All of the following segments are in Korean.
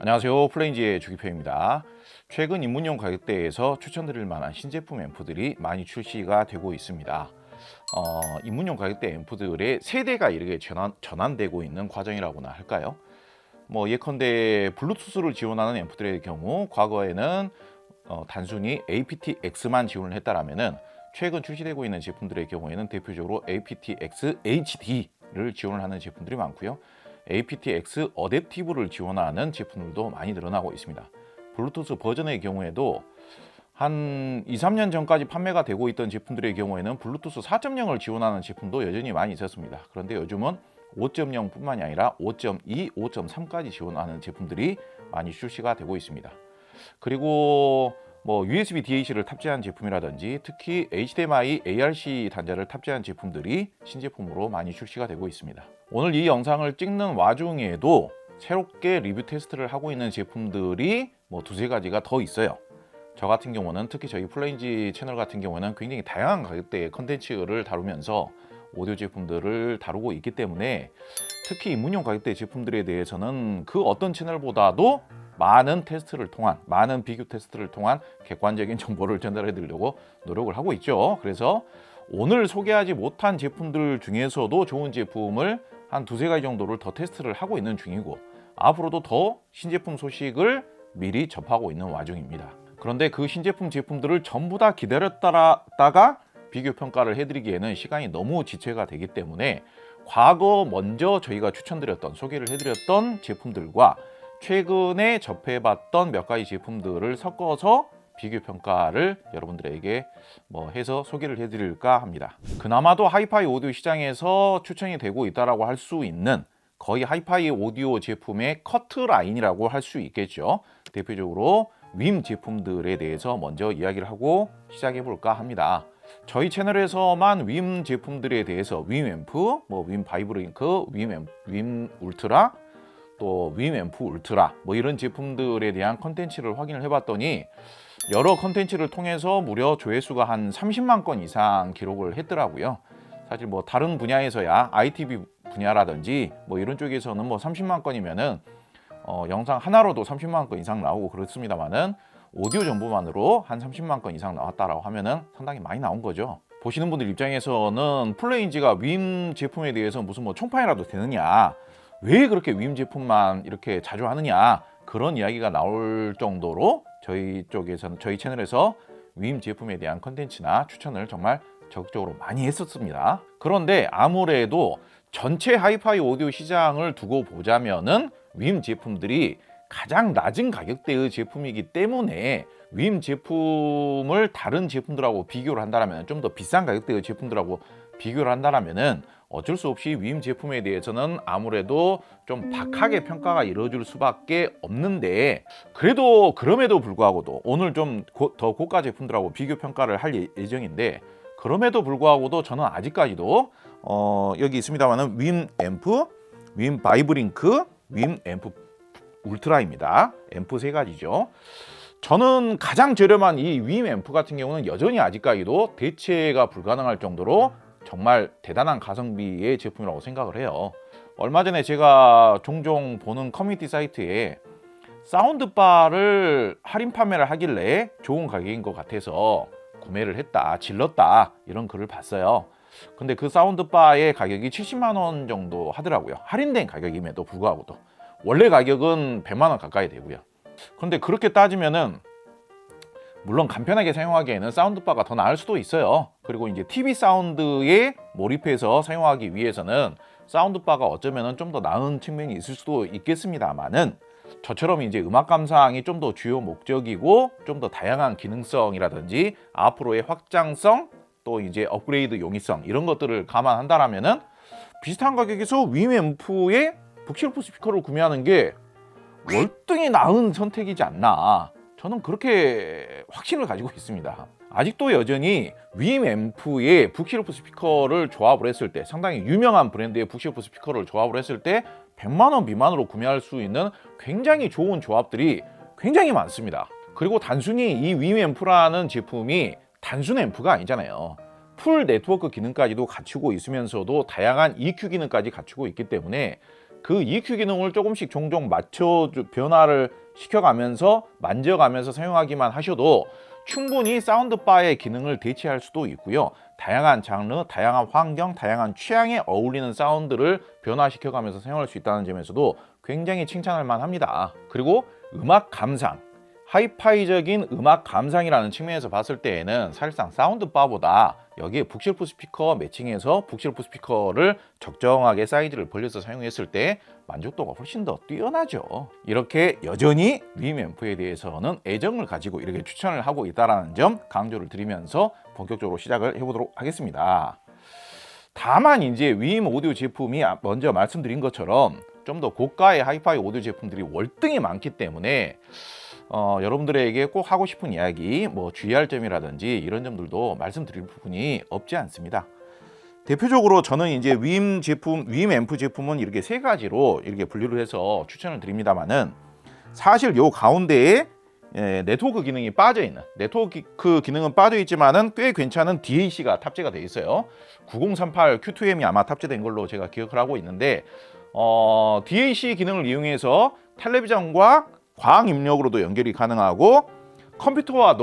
안녕하세요. 플레인지의 주기표입니다. 최근 입문용 가격대에서 추천드릴 만한 신제품 앰프들이 많이 출시가 되고 있습니다. 입문용 가격대 앰프들의 세대가 이렇게 전환되고 있는 과정이라고나 할까요? 예컨대 블루투스를 지원하는 앰프들의 경우 과거에는 단순히 aptX만 지원을 했다라면은 최근 출시되고 있는 제품들의 경우에는 대표적으로 aptX HD를 지원을 하는 제품들이 많고요. aptX 어댑티브를 지원하는 제품들도 많이 늘어나고 있습니다. 블루투스 버전의 경우에도 한 2-3년 전까지 판매가 되고 있던 제품들의 경우에는 블루투스 4.0을 지원하는 제품도 여전히 많이 있었습니다. 그런데 요즘은 5.0 뿐만이 아니라 5.2, 5.3까지 지원하는 제품들이 많이 출시가 되고 있습니다. 그리고 USB DAC를 탑재한 제품이라든지 특히 HDMI ARC 단자를 탑재한 제품들이 신제품으로 많이 출시가 되고 있습니다. 오늘 이 영상을 찍는 와중에도 새롭게 리뷰 테스트를 하고 있는 제품들이 두세 가지가 더 있어요. 저 같은 경우는 특히 저희 플레인지 채널 같은 경우는 굉장히 다양한 가격대의 컨텐츠를 다루면서 오디오 제품들을 다루고 있기 때문에 특히 입문용 가격대 제품들에 대해서는 그 어떤 채널보다도 많은 테스트를 통한, 많은 비교 테스트를 통한 객관적인 정보를 전달해 드리려고 노력을 하고 있죠. 그래서 오늘 소개하지 못한 제품들 중에서도 좋은 제품을 한 두세 가지 정도를 더 테스트를 하고 있는 중이고, 앞으로도 더 신제품 소식을 미리 접하고 있는 와중입니다. 그런데 그 신제품 제품들을 전부 다 기다렸다가 비교 평가를 해드리기에는 시간이 너무 지체가 되기 때문에 과거 먼저 저희가 추천드렸던, 소개를 해드렸던 제품들과 최근에 접해봤던 몇 가지 제품들을 섞어서 비교 평가를 여러분들에게 해서 소개를 해드릴까 합니다. 그나마도 하이파이 오디오 시장에서 추천이 되고 있다라고 할 수 있는 거의 하이파이 오디오 제품의 커트라인이라고 할 수 있겠죠. 대표적으로 윰 제품들에 대해서 먼저 이야기를 하고 시작해 볼까 합니다. 저희 채널에서만 윰 제품들에 대해서 윰 앰프, 윰 바이브링크, 윰 울트라, 또 윰 앰프 울트라 이런 제품들에 대한 컨텐츠를 확인을 해봤더니 여러 컨텐츠를 통해서 무려 조회수가 한 30만 건 이상 기록을 했더라고요. 사실 다른 분야에서야 ITV 분야라든지 이런 쪽에서는 30만 건이면은 영상 하나로도 30만 건 이상 나오고 그렇습니다만은 오디오 정보만으로 한 30만 건 이상 나왔다라고 하면은 상당히 많이 나온 거죠. 보시는 분들 입장에서는 플레인지가 윰 제품에 대해서 무슨 총판이라도 되느냐, 왜 그렇게 윰 제품만 이렇게 자주 하느냐, 그런 이야기가 나올 정도로 저희 쪽에서는, 저희 채널에서 윰 제품에 대한 컨텐츠나 추천을 정말 적극적으로 많이 했었습니다. 그런데 아무래도 전체 하이파이 오디오 시장을 두고 보자면은 윰 제품들이 가장 낮은 가격대의 제품이기 때문에 윰 제품을 다른 제품들하고 비교를 한다면, 좀 더 비싼 가격대의 제품들하고 비교를 한다면은 어쩔 수 없이 윰 제품에 대해서는 아무래도 좀 박하게 평가가 이루어질 수밖에 없는데, 그럼에도 불구하고도 오늘 좀 더 고가 제품들하고 비교 평가를 할 예정인데, 그럼에도 불구하고도 저는 아직까지도 여기 있습니다만은 윰 앰프, 윰 바이브링크, 윰 앰프 울트라입니다. 앰프 세 가지죠. 저는 가장 저렴한 이 윰 앰프 같은 경우는 여전히 아직까지도 대체가 불가능할 정도로 정말 대단한 가성비의 제품이라고 생각을 해요. 얼마 전에 제가 종종 보는 커뮤니티 사이트에 사운드바를 할인 판매를 하길래 좋은 가격인 것 같아서 구매를 했다, 질렀다, 이런 글을 봤어요. 근데 그 사운드바의 가격이 70만 원 정도 하더라고요. 할인된 가격임에도 불구하고도. 원래 가격은 100만 원 가까이 되고요. 그런데 그렇게 따지면은 물론 간편하게 사용하기에는 사운드바가 더 나을 수도 있어요. 그리고 이제 TV 사운드에 몰입해서 사용하기 위해서는 사운드바가 어쩌면은 좀 더 나은 측면이 있을 수도 있겠습니다만은, 저처럼 이제 음악 감상이 좀 더 주요 목적이고 좀 더 다양한 기능성이라든지 앞으로의 확장성, 또 이제 업그레이드 용이성, 이런 것들을 감안한다라면은 비슷한 가격에서 윰 앰프의 북실프 스피커를 구매하는 게 월등히 나은 선택이지 않나, 저는 그렇게 확신을 가지고 있습니다. 아직도 여전히 윰 앰프의 북실프 스피커를 조합을 했을 때, 상당히 유명한 브랜드의 북실프 스피커를 조합을 했을 때 100만 원 미만으로 구매할 수 있는 굉장히 좋은 조합들이 굉장히 많습니다. 그리고 단순히 이 윰 앰프라는 제품이 단순 앰프가 아니잖아요. 풀 네트워크 기능까지도 갖추고 있으면서도 다양한 EQ 기능까지 갖추고 있기 때문에 그 EQ 기능을 조금씩 종종 변화를 시켜가면서 만져가면서 사용하기만 하셔도 충분히 사운드바의 기능을 대체할 수도 있고요. 다양한 장르, 다양한 환경, 다양한 취향에 어울리는 사운드를 변화시켜가면서 사용할 수 있다는 점에서도 굉장히 칭찬할 만합니다. 그리고 음악 감상, 하이파이적인 음악 감상이라는 측면에서 봤을 때에는 사실상 사운드바보다 여기에 북쉘프 스피커 매칭해서 북쉘프 스피커를 적정하게 사이즈를 벌려서 사용했을 때 만족도가 훨씬 더 뛰어나죠. 이렇게 여전히 윈 앰프에 대해서는 애정을 가지고 이렇게 추천을 하고 있다는 점 강조를 드리면서 본격적으로 시작을 해보도록 하겠습니다. 다만 이제 윈 오디오 제품이 먼저 말씀드린 것처럼 좀 더 고가의 하이파이 오디오 제품들이 월등히 많기 때문에 여러분들에게 꼭 하고 싶은 이야기, 뭐 주의할 점이라든지 이런 점들도 말씀드릴 부분이 없지 않습니다. 대표적으로 저는 이제 윈 앰프 제품은 이렇게 세 가지로 이렇게 분류를 해서 추천을 드립니다만은 사실 요 가운데에 네트워크 기능이 빠져 있는 네트워크 기능은 빠져 있지만은 꽤 괜찮은 DAC가 탑재가 되어 있어요. 9038 Q2M이 아마 탑재된 걸로 제가 기억을 하고 있는데 DAC 기능을 이용해서 텔레비전과 광 입력으로도 연결이 가능하고 컴퓨터와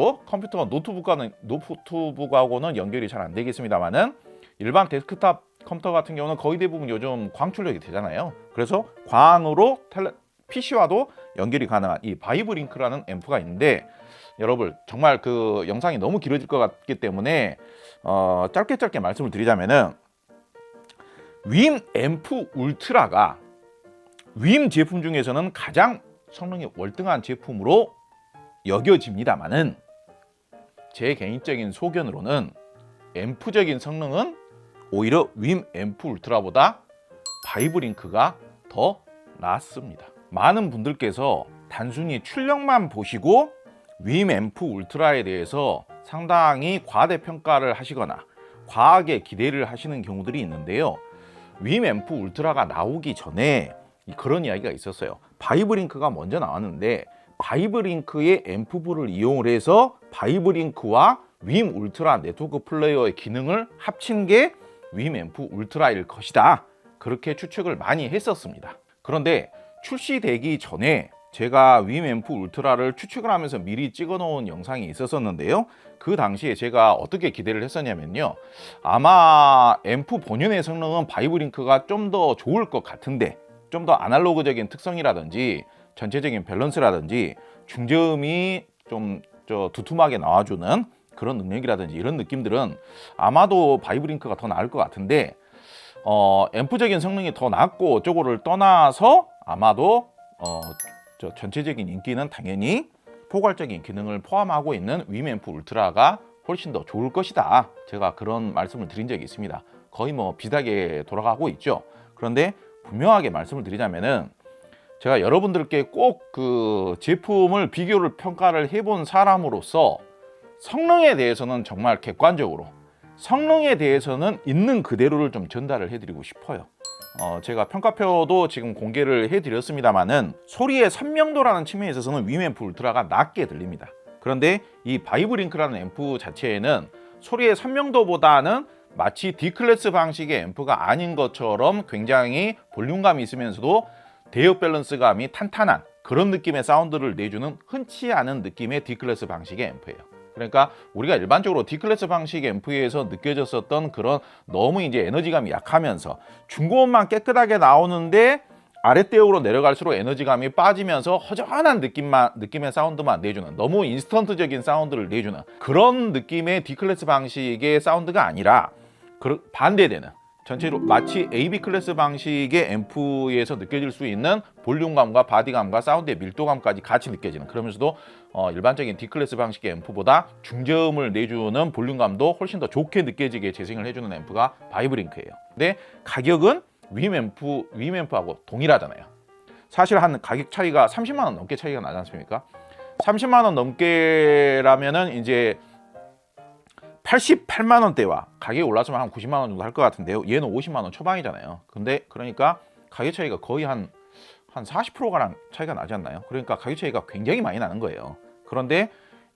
노트북하고는 연결이 잘 안 되겠습니다만은 일반 데스크탑 컴퓨터 같은 경우는 거의 대부분 요즘 광 출력이 되잖아요. 그래서 광으로 PC와도 연결이 가능한 이 바이브링크라는 앰프가 있는데 여러분 정말 그 영상이 너무 길어질 것 같기 때문에 짧게 말씀을 드리자면은 윈 앰프 울트라가 윈 제품 중에서는 가장 성능이 월등한 제품으로 여겨집니다만은 제 개인적인 소견으로는 앰프적인 성능은 오히려 윈 앰프 울트라보다 바이브링크가 더 낫습니다. 많은 분들께서 단순히 출력만 보시고 윈 앰프 울트라에 대해서 상당히 과대평가를 하시거나 과하게 기대를 하시는 경우들이 있는데요. 윈 앰프 울트라가 나오기 전에 그런 이야기가 있었어요. 바이브링크가 먼저 나왔는데 바이브링크의 앰프부를 이용을 해서 바이브링크와 윈 울트라 네트워크 플레이어의 기능을 합친 게 윈 앰프 울트라일 것이다. 그렇게 추측을 많이 했었습니다. 그런데 출시되기 전에 제가 윈 앰프 울트라를 추측을 하면서 미리 찍어 놓은 영상이 있었는데요. 그 당시에 제가 어떻게 기대를 했었냐면요. 아마 앰프 본연의 성능은 바이브링크가 좀 더 좋을 것 같은데 좀 더 아날로그적인 특성이라든지 전체적인 밸런스라든지 중저음이 좀 두툼하게 나와주는 그런 능력이라든지 이런 느낌들은 아마도 바이브링크가 더 나을 것 같은데 앰프적인 성능이 더 낮고 저거를 떠나서 아마도 전체적인 인기는 당연히 포괄적인 기능을 포함하고 있는 윈 앰프 울트라가 훨씬 더 좋을 것이다. 제가 그런 말씀을 드린 적이 있습니다. 거의 뭐 비슷하게 돌아가고 있죠. 그런데 분명하게 말씀을 드리자면은 제가 여러분들께 꼭 그 제품을 비교를 평가를 해본 사람으로서 성능에 대해서는 정말 객관적으로 성능에 대해서는 있는 그대로를 좀 전달을 해드리고 싶어요. 제가 평가표도 지금 공개를 해드렸습니다만은 소리의 선명도라는 측면에 있어서는 윈 앰프 울트라가 낮게 들립니다. 그런데 이 바이브링크라는 앰프 자체에는 소리의 선명도보다는 마치 D클래스 방식의 앰프가 아닌 것처럼 굉장히 볼륨감이 있으면서도 대역 밸런스감이 탄탄한 그런 느낌의 사운드를 내주는 흔치 않은 느낌의 D클래스 방식의 앰프예요. 그러니까 우리가 일반적으로 D클래스 방식 앰프에서 느껴졌었던 그런 너무 이제 에너지감이 약하면서 중고음만 깨끗하게 나오는데 아랫대역으로 내려갈수록 에너지감이 빠지면서 허전한 느낌의 사운드만 내주는 너무 인스턴트적인 사운드를 내주는 그런 느낌의 D클래스 방식의 사운드가 아니라 반대되는 전체로 마치 AB 클래스 방식의 앰프에서 느껴질 수 있는 볼륨감과 바디감과 사운드의 밀도감까지 같이 느껴지는 그러면서도 일반적인 D클래스 방식의 앰프보다 중저음을 내주는 볼륨감도 훨씬 더 좋게 느껴지게 재생을 해주는 앰프가 바이브링크예요. 근데 가격은 윈 앰프하고 동일하잖아요. 사실 한 가격 차이가 30만 원 넘게 차이가 나지 않습니까? 30만 원 넘게라면은 이제 88만 원대와 가격이 올랐으면 한 90만 원 정도 할 것 같은데요. 얘는 50만 원 초반이잖아요. 근데 그러니까 가격 차이가 거의 한 40%가량 차이가 나지 않나요? 그러니까 가격 차이가 굉장히 많이 나는 거예요. 그런데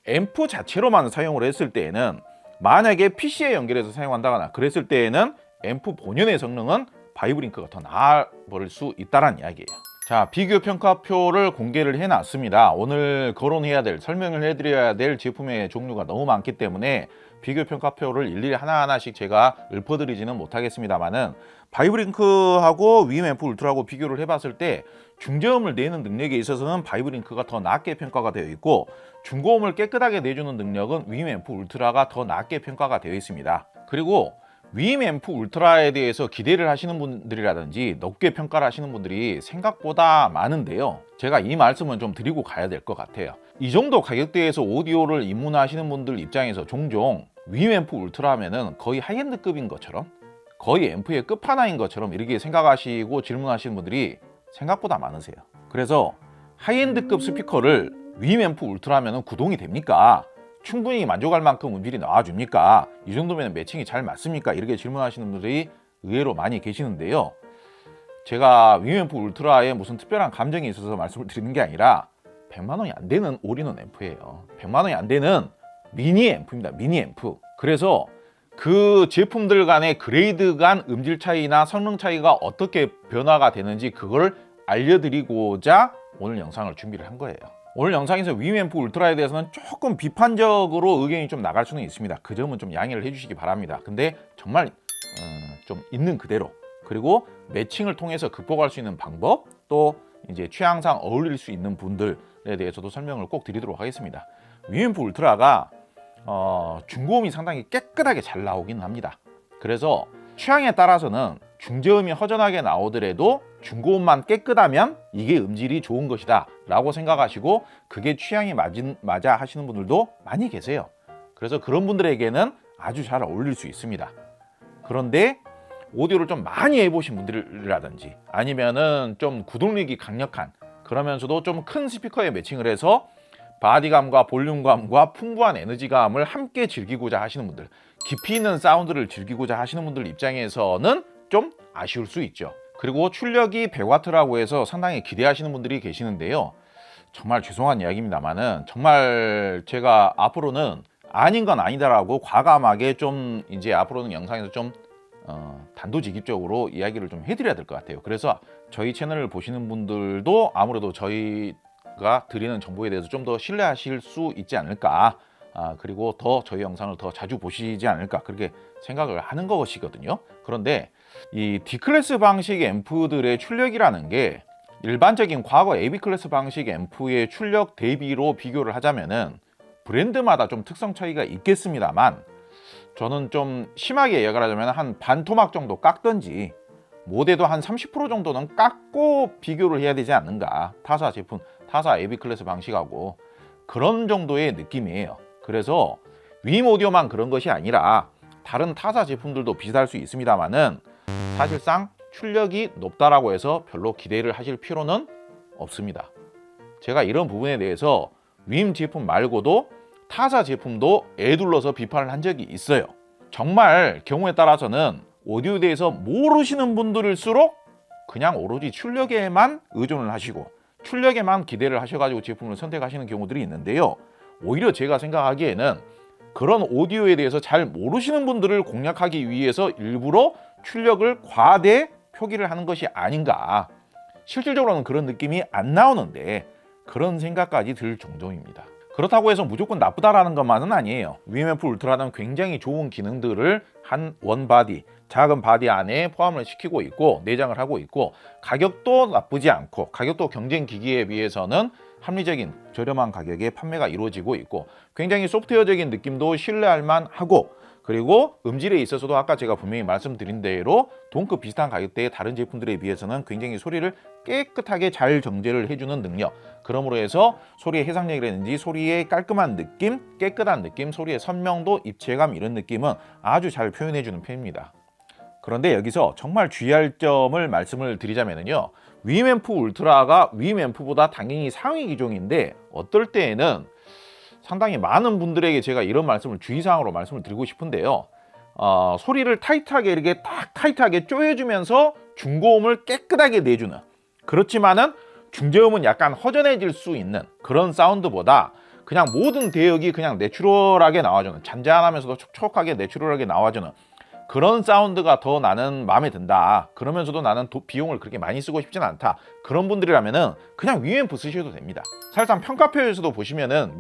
앰프 자체로만 사용을 했을 때에는 만약에 PC에 연결해서 사용한다거나 그랬을 때에는 앰프 본연의 성능은 바이브링크가 더 나아버릴 수 있다는 이야기예요. 자, 비교 평가표를 공개를 해놨습니다. 오늘 거론해야 될, 설명을 해드려야 될 제품의 종류가 너무 많기 때문에 비교 평가표를 일일이 하나하나씩 제가 읊어드리지는 못하겠습니다만은, 바이브링크하고 위엠앰프 울트라하고 비교를 해봤을 때 중저음을 내는 능력에 있어서는 바이브링크가 더 낮게 평가가 되어 있고, 중고음을 깨끗하게 내주는 능력은 위엠앰프 울트라가 더 낮게 평가가 되어 있습니다. 그리고 위엠앰프 울트라에 대해서 기대를 하시는 분들이라든지 높게 평가를 하시는 분들이 생각보다 많은데요. 제가 이 말씀은 좀 드리고 가야 될 것 같아요. 이 정도 가격대에서 오디오를 입문하시는 분들 입장에서 종종 위엠앰프 울트라 하면은 거의 하이엔드급인 것처럼, 거의 앰프의 끝판왕인 것처럼 이렇게 생각하시고 질문하시는 분들이 생각보다 많으세요. 그래서 하이엔드급 스피커를 위엠앰프 울트라 하면은 구동이 됩니까? 충분히 만족할 만큼 음질이 나와줍니까? 이 정도면 매칭이 잘 맞습니까? 이렇게 질문하시는 분들이 의외로 많이 계시는데요. 제가 위엠앰프 울트라에 무슨 특별한 감정이 있어서 말씀을 드리는 게 아니라 100만 원이 안 되는 올인원 앰프예요. 100만 원이 안 되는 미니 앰프입니다. 미니 앰프. 그래서 그 제품들 간의 그레이드 간 음질 차이나 성능 차이가 어떻게 변화가 되는지 그걸 알려드리고자 오늘 영상을 준비를 한 거예요. 오늘 영상에서 위엠앰프 울트라에 대해서는 조금 비판적으로 의견이 좀 나갈 수는 있습니다. 그 점은 좀 양해를 해주시기 바랍니다. 근데 정말 좀 있는 그대로, 그리고 매칭을 통해서 극복할 수 있는 방법, 또 이제 취향상 어울릴 수 있는 분들에 대해서도 설명을 꼭 드리도록 하겠습니다. 위엠앰프 울트라가 중고음이 상당히 깨끗하게 잘 나오긴 합니다. 그래서 취향에 따라서는 중저음이 허전하게 나오더라도 중고음만 깨끗하면 이게 음질이 좋은 것이다 라고 생각하시고 그게 취향이 맞아 하시는 분들도 많이 계세요. 그래서 그런 분들에게는 아주 잘 어울릴 수 있습니다. 그런데 오디오를 좀 많이 해보신 분들이라든지 아니면은 좀 구동력이 강력한, 그러면서도 좀 큰 스피커에 매칭을 해서 바디감과 볼륨감과 풍부한 에너지감을 함께 즐기고자 하시는 분들, 깊이 있는 사운드를 즐기고자 하시는 분들 입장에서는 좀 아쉬울 수 있죠. 그리고 출력이 100W라고 해서 상당히 기대하시는 분들이 계시는데요. 정말 죄송한 이야기입니다만은 정말 제가 앞으로는 아닌 건 아니다라고 과감하게 좀 이제 앞으로는 영상에서 좀 단도직입적으로 이야기를 좀 해드려야 될 것 같아요. 그래서 저희 채널을 보시는 분들도 아무래도 저희가 드리는 정보에 대해서 좀 더 신뢰하실 수 있지 않을까, 그리고 더 저희 영상을 더 자주 보시지 않을까, 그렇게 생각을 하는 것이거든요. 그런데 이 D클래스 방식 앰프들의 출력이라는 게 일반적인 과거 AB클래스 방식 앰프의 출력 대비로 비교를 하자면은 브랜드마다 좀 특성 차이가 있겠습니다만, 저는 좀 심하게 이야기를 하자면 한 반 토막 정도 깎든지 모대도 한 30% 정도는 깎고 비교를 해야 되지 않는가, 타사 제품, 타사 AB클래스 방식하고 그런 정도의 느낌이에요. 그래서 윈 오디오만 그런 것이 아니라 다른 타사 제품들도 비슷할 수 있습니다만은 사실상 출력이 높다라고 해서 별로 기대를 하실 필요는 없습니다. 제가 이런 부분에 대해서 윈 제품 말고도 타사 제품도 애둘러서 비판을 한 적이 있어요. 정말 경우에 따라서는 오디오에 대해서 모르시는 분들일수록 그냥 오로지 출력에만 의존을 하시고 출력에만 기대를 하셔가지고 제품을 선택하시는 경우들이 있는데요. 오히려 제가 생각하기에는 그런 오디오에 대해서 잘 모르시는 분들을 공략하기 위해서 일부러 출력을 과대 표기를 하는 것이 아닌가. 실질적으로는 그런 느낌이 안 나오는데 그런 생각까지 들 정도입니다. 그렇다고 해서 무조건 나쁘다라는 것만은 아니에요. 위엠앰프 울트라는 굉장히 좋은 기능들을 한 원바디, 작은 바디 안에 포함을 시키고 있고 내장을 하고 있고, 가격도 나쁘지 않고, 가격도 경쟁 기기에 비해서는 합리적인 저렴한 가격에 판매가 이루어지고 있고, 굉장히 소프트웨어적인 느낌도 신뢰할 만하고, 그리고 음질에 있어서도 아까 제가 분명히 말씀드린 대로 동급 비슷한 가격대의 다른 제품들에 비해서는 굉장히 소리를 깨끗하게 잘 정제를 해주는 능력, 그러므로 해서 소리의 해상력이라든지 소리의 깔끔한 느낌, 깨끗한 느낌, 소리의 선명도, 입체감 이런 느낌은 아주 잘 표현해주는 편입니다. 그런데 여기서 정말 주의할 점을 말씀을 드리자면요, 위엠앰프 울트라가 위엠앰프보다 당연히 상위 기종인데 어떨 때에는 상당히 많은 분들에게 제가 이런 말씀을 주의사항으로 말씀을 드리고 싶은데요. 소리를 타이트하게 이렇게 딱 타이트하게 조여주면서 중고음을 깨끗하게 내주는, 그렇지만은 중저음은 약간 허전해질 수 있는 그런 사운드보다 그냥 모든 대역이 그냥 내추럴하게 나와주는, 잔잔하면서도 촉촉하게 내추럴하게 나와주는 그런 사운드가 더 나는 마음에 든다. 그러면서도 나는 비용을 그렇게 많이 쓰고 싶진 않다. 그런 분들이라면은 그냥 윈앰프 쓰셔도 됩니다. 사실상 평가표에서도 보시면은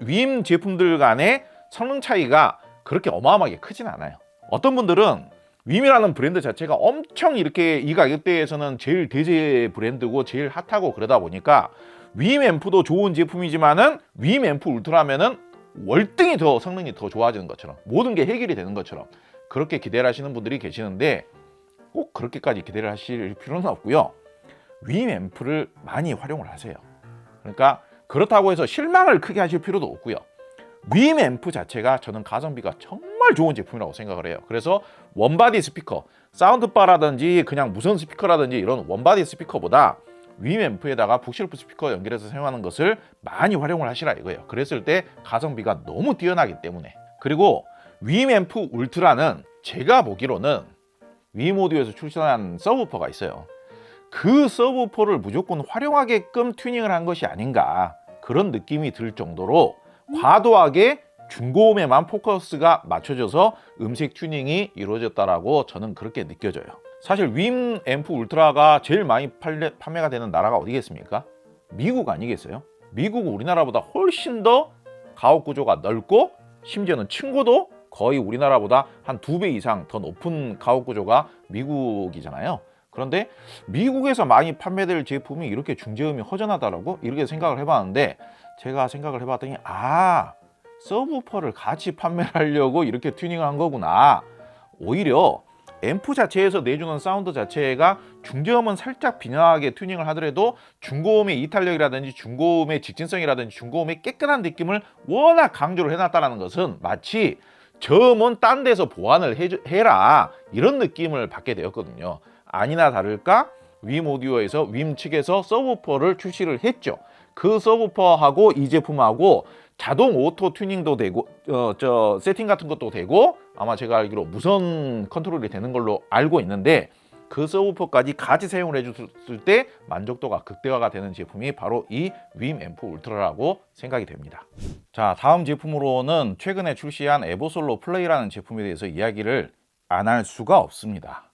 윈 제품들 간의 성능 차이가 그렇게 어마어마하게 크진 않아요. 어떤 분들은 윈이라는 브랜드 자체가 엄청 이렇게 이 가격대에서는 제일 대세 브랜드고 제일 핫하고 그러다 보니까 윈앰프도 좋은 제품이지만은 윈앰프 울트라면은 월등히 더 성능이 더 좋아지는 것처럼 모든 게 해결이 되는 것처럼 그렇게 기대를 하시는 분들이 계시는데 꼭 그렇게까지 기대를 하실 필요는 없고요. 윈앰프를 많이 활용을 하세요. 그러니까 그렇다고 해서 실망을 크게 하실 필요도 없고요. 윈앰프 자체가 저는 가성비가 정말 좋은 제품이라고 생각을 해요. 그래서 원바디 스피커, 사운드바라든지 그냥 무선 스피커라든지 이런 원바디 스피커보다 윈앰프에다가 북실프 스피커 연결해서 사용하는 것을 많이 활용을 하시라 이거예요. 그랬을 때 가성비가 너무 뛰어나기 때문에. 그리고 윈앰프 울트라는 제가 보기로는 윈오디오에서 출시한 서브우퍼가 있어요. 그 서브우퍼를 무조건 활용하게끔 튜닝을 한 것이 아닌가 그런 느낌이 들 정도로 과도하게 중고음에만 포커스가 맞춰져서 음색 튜닝이 이루어졌다라고 저는 그렇게 느껴져요. 사실 윈앰프 울트라가 제일 많이 판매가 되는 나라가 어디겠습니까? 미국 아니겠어요? 미국은 우리나라보다 훨씬 더 가옥 구조가 넓고 심지어는 층고도 거의 우리나라보다 한 2배 이상 더 높은 가옥 구조가 미국이잖아요. 그런데 미국에서 많이 판매될 제품이 이렇게 중저음이 허전하다라고 이렇게 생각을 해봤는데 제가 생각을 해봤더니 서브우퍼를 같이 판매를 하려고 이렇게 튜닝을 한 거구나. 오히려 앰프 자체에서 내주는 사운드 자체가 중저음은 살짝 빈약하게 튜닝을 하더라도 중고음의 이탈력이라든지 중고음의 직진성이라든지 중고음의 깨끗한 느낌을 워낙 강조를 해놨다는 것은 마치 저음은 딴 데서 보완을 해라 이런 느낌을 받게 되었거든요. 아니나 다를까 윈오디오에서 윈 측에서 서브우퍼를 출시를 했죠. 그 서브우퍼하고 이 제품하고 자동 오토 튜닝도 되고 세팅 같은 것도 되고 아마 제가 알기로 무선 컨트롤이 되는 걸로 알고 있는데 그 서브우퍼까지 같이 사용을 해줬을 때 만족도가 극대화가 되는 제품이 바로 이 윈앰프 울트라라고 생각이 됩니다. 자, 다음 제품으로는 최근에 출시한 에버솔로 플레이라는 제품에 대해서 이야기를 안 할 수가 없습니다.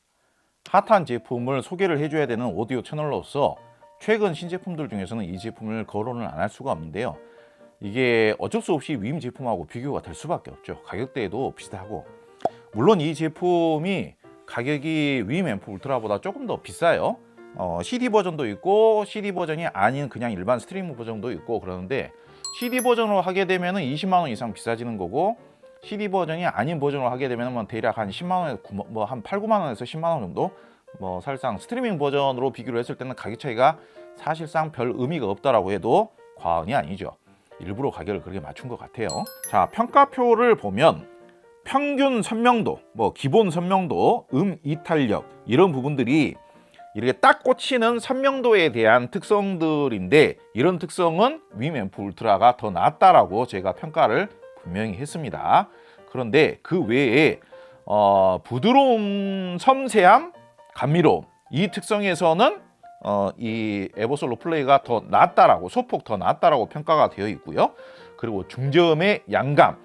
핫한 제품을 소개를 해줘야 되는 오디오 채널로서 최근 신제품들 중에서는 이 제품을 거론을 안 할 수가 없는데요. 이게 어쩔 수 없이 윈 제품하고 비교가 될 수밖에 없죠. 가격대도 비슷하고 물론 이 제품이 가격이 윈앰프 울트라보다 조금 더 비싸요. CD 버전도 있고 CD 버전이 아닌 그냥 일반 스트리밍 버전도 있고 그러는데 CD 버전으로 하게 되면 20만 원 이상 비싸지는 거고 CD 버전이 아닌 버전으로 하게 되면 대략 한 10만 원에서 한 8, 9만 원에서 10만 원 정도 사실상 스트리밍 버전으로 비교를 했을 때는 가격 차이가 사실상 별 의미가 없다라고 해도 과언이 아니죠. 일부러 가격을 그렇게 맞춘 것 같아요. 자, 평가표를 보면 평균 선명도, 기본 선명도, 이탈력 이런 부분들이 이렇게 딱 꽂히는 선명도에 대한 특성들인데 이런 특성은 윈앰프 울트라가 더 낫다라고 제가 평가를 분명히 했습니다. 그런데 그 외에 부드러움, 섬세함, 감미로움 이 특성에서는 이 에버솔로 플레이가 더 낫다라고 소폭 더 낫다라고 평가가 되어 있고요. 그리고 중저음의 양감,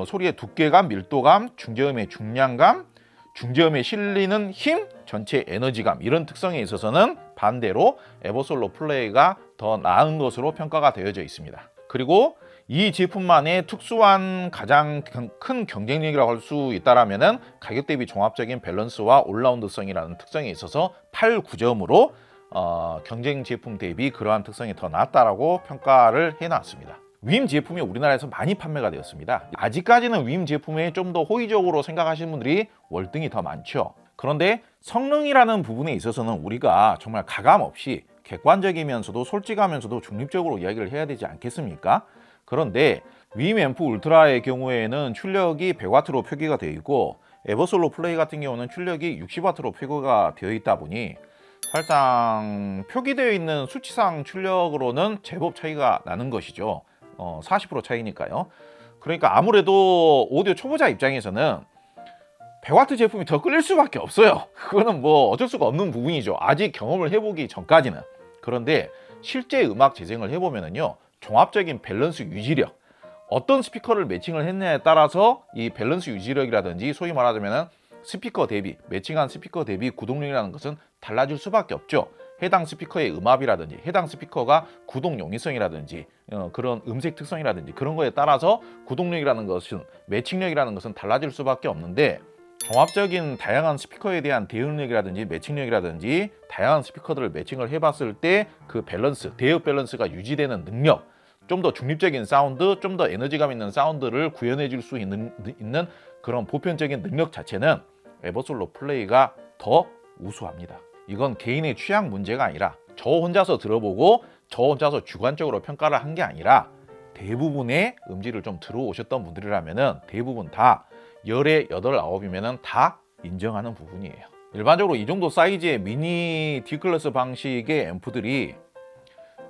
소리의 두께감, 밀도감, 중저음의 중량감, 중저음에 실리는 힘, 전체 에너지감 이런 특성에 있어서는 반대로 에버솔로 플레이가 더 나은 것으로 평가가 되어져 있습니다. 그리고 이 제품만의 특수한 가장 큰 경쟁력이라고 할 수 있다라면은 가격 대비 종합적인 밸런스와 올라운드성이라는 특성에 있어서 8, 9점으로 경쟁 제품 대비 그러한 특성이 더 낫다라고 평가를 해놨습니다. 윈 제품이 우리나라에서 많이 판매가 되었습니다. 아직까지는 윈 제품에 좀 더 호의적으로 생각하시는 분들이 월등히 더 많죠. 그런데 성능이라는 부분에 있어서는 우리가 정말 가감 없이 객관적이면서도 솔직하면서도 중립적으로 이야기를 해야 되지 않겠습니까? 그런데 윈앰프 울트라의 경우에는 출력이 100W로 표기가 되어 있고 에버솔로 플레이 같은 경우는 출력이 60W로 표기가 되어 있다 보니 사실상 표기되어 있는 수치상 출력으로는 제법 차이가 나는 것이죠. 40% 차이니까요. 그러니까 아무래도 오디오 초보자 입장에서는 100W 제품이 더 끌릴 수밖에 없어요. 그거는 어쩔 수가 없는 부분이죠. 아직 경험을 해보기 전까지는. 그런데 실제 음악 재생을 해보면은요, 종합적인 밸런스 유지력, 어떤 스피커를 매칭을 했냐에 따라서 이 밸런스 유지력이라든지 소위 말하자면 스피커 대비, 매칭한 스피커 대비 구동력이라는 것은 달라질 수밖에 없죠. 해당 스피커의 음압이라든지 해당 스피커가 구동 용이성이라든지 그런 음색 특성이라든지 그런 거에 따라서 구동력이라는 것은, 매칭력이라는 것은 달라질 수밖에 없는데, 종합적인 다양한 스피커에 대한 대응력이라든지 매칭력이라든지 다양한 스피커들을 매칭을 해봤을 때 그 밸런스, 대역 밸런스가 유지되는 능력, 좀 더 중립적인 사운드, 좀 더 에너지감 있는 사운드를 구현해 줄 수 있는 그런 보편적인 능력 자체는 에버솔로 플레이가 더 우수합니다. 이건 개인의 취향 문제가 아니라 저 혼자서 들어보고 저 혼자서 주관적으로 평가를 한 게 아니라 대부분의 음질을 좀 들어오셨던 분들이라면은 대부분 다 열에 8, 9이면은 다 인정하는 부분이에요. 일반적으로 이 정도 사이즈의 미니 D클래스 방식의 앰프들이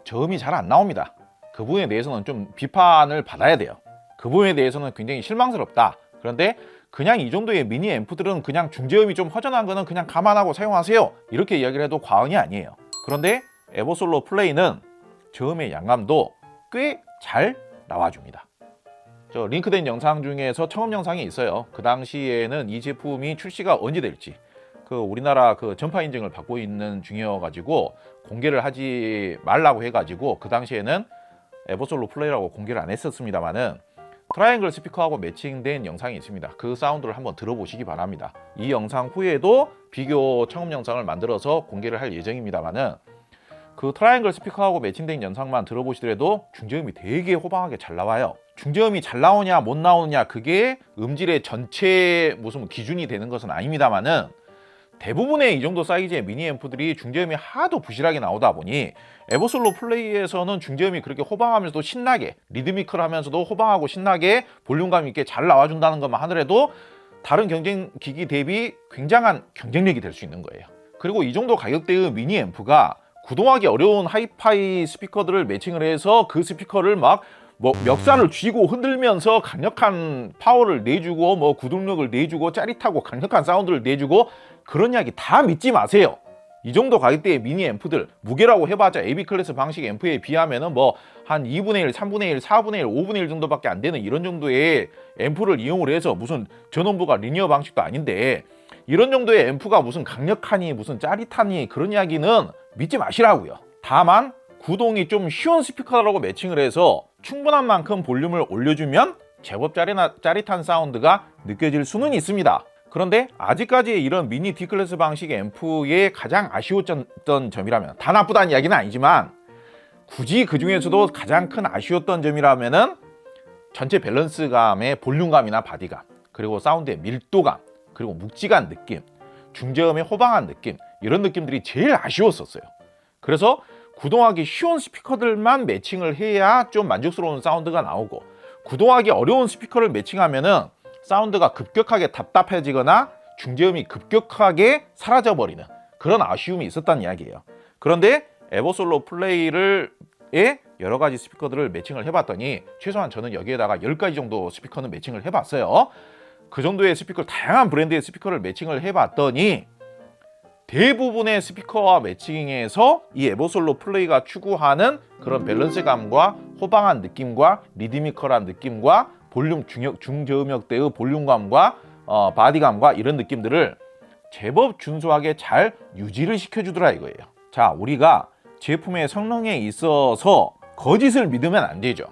저음이 잘 안 나옵니다. 그 부분에 대해서는 좀 비판을 받아야 돼요. 그 부분에 대해서는 굉장히 실망스럽다. 그런데 그냥 이 정도의 미니 앰프들은 그냥 중저음이 좀 허전한 거는 그냥 감안하고 사용하세요, 이렇게 이야기를 해도 과언이 아니에요. 그런데 에버솔로 플레이는 저음의 양감도 꽤 잘 나와줍니다. 저 링크된 영상 중에서 청음 영상이 있어요. 그 당시에는 이 제품이 출시가 언제 될지 그 우리나라 그 전파 인증을 받고 있는 중이어가지고 공개를 하지 말라고 해가지고 그 당시에는 에버솔로 플레이라고 공개를 안 했었습니다만은 트라이앵글 스피커하고 매칭된 영상이 있습니다. 그 사운드를 한번 들어보시기 바랍니다. 이 영상 후에도 비교 청음 영상을 만들어서 공개를 할 예정입니다만은 그 트라이앵글 스피커하고 매칭된 영상만 들어보시더라도 중저음이 되게 호방하게 잘 나와요. 중저음이 잘 나오냐 못 나오느냐 그게 음질의 전체 무슨 기준이 되는 것은 아닙니다만은 대부분의 이 정도 사이즈의 미니 앰프들이 중저음이 하도 부실하게 나오다 보니 에버솔로 플레이에서는 중저음이 그렇게 호방하면서도 신나게, 리드미컬하면서도 호방하고 신나게 볼륨감 있게 잘 나와준다는 것만 하더라도 다른 경쟁 기기 대비 굉장한 경쟁력이 될 수 있는 거예요. 그리고 이 정도 가격대의 미니 앰프가 구동하기 어려운 하이파이 스피커들을 매칭을 해서 그 스피커를 막 멱살을 쥐고 흔들면서 강력한 파워를 내주고 구동력을 내주고 짜릿하고 강력한 사운드를 내주고 그런 이야기 다 믿지 마세요. 이 정도 가격대의 미니 앰프들 무게라고 해봤자 AB 클래스 방식 앰프에 비하면은 한 2분의 1, 3분의 1, 4분의 1, 5분의 1 정도밖에 안 되는 이런 정도의 앰프를 이용을 해서 무슨 전원부가 리니어 방식도 아닌데 이런 정도의 앰프가 무슨 강력하니 무슨 짜릿하니 그런 이야기는 믿지 마시라고요. 다만 구동이 좀 쉬운 스피커라고 매칭을 해서 충분한 만큼 볼륨을 올려주면 제법 짜릿한 사운드가 느껴질 수는 있습니다. 그런데 아직까지 이런 미니 D클래스 방식의 앰프의 가장 아쉬웠던 점이라면, 다 나쁘다는 이야기는 아니지만 굳이 그 중에서도 가장 큰 아쉬웠던 점이라면은 전체 밸런스감의 볼륨감이나 바디감, 그리고 사운드의 밀도감, 그리고 묵직한 느낌, 중저음의 호방한 느낌, 이런 느낌들이 제일 아쉬웠었어요. 그래서 구동하기 쉬운 스피커들만 매칭을 해야 좀 만족스러운 사운드가 나오고, 구동하기 어려운 스피커를 매칭하면은 사운드가 급격하게 답답해지거나 중저음이 급격하게 사라져버리는 그런 아쉬움이 있었다는 이야기예요. 그런데 에버솔로 플레이를 여러 가지 스피커들을 매칭을 해봤더니 최소한 저는 여기에다가 10가지 정도 스피커는 매칭을 해봤어요. 그 정도의 스피커, 다양한 브랜드의 스피커를 매칭을 해봤더니 대부분의 스피커와 매칭해서 이 에버솔로 플레이가 추구하는 그런 밸런스감과 호방한 느낌과 리드미컬한 느낌과 볼륨 중저음역대의 볼륨감과 바디감과 이런 느낌들을 제법 준수하게 잘 유지를 시켜주더라 이거예요. 자, 우리가 제품의 성능에 있어서 거짓을 믿으면 안 되죠.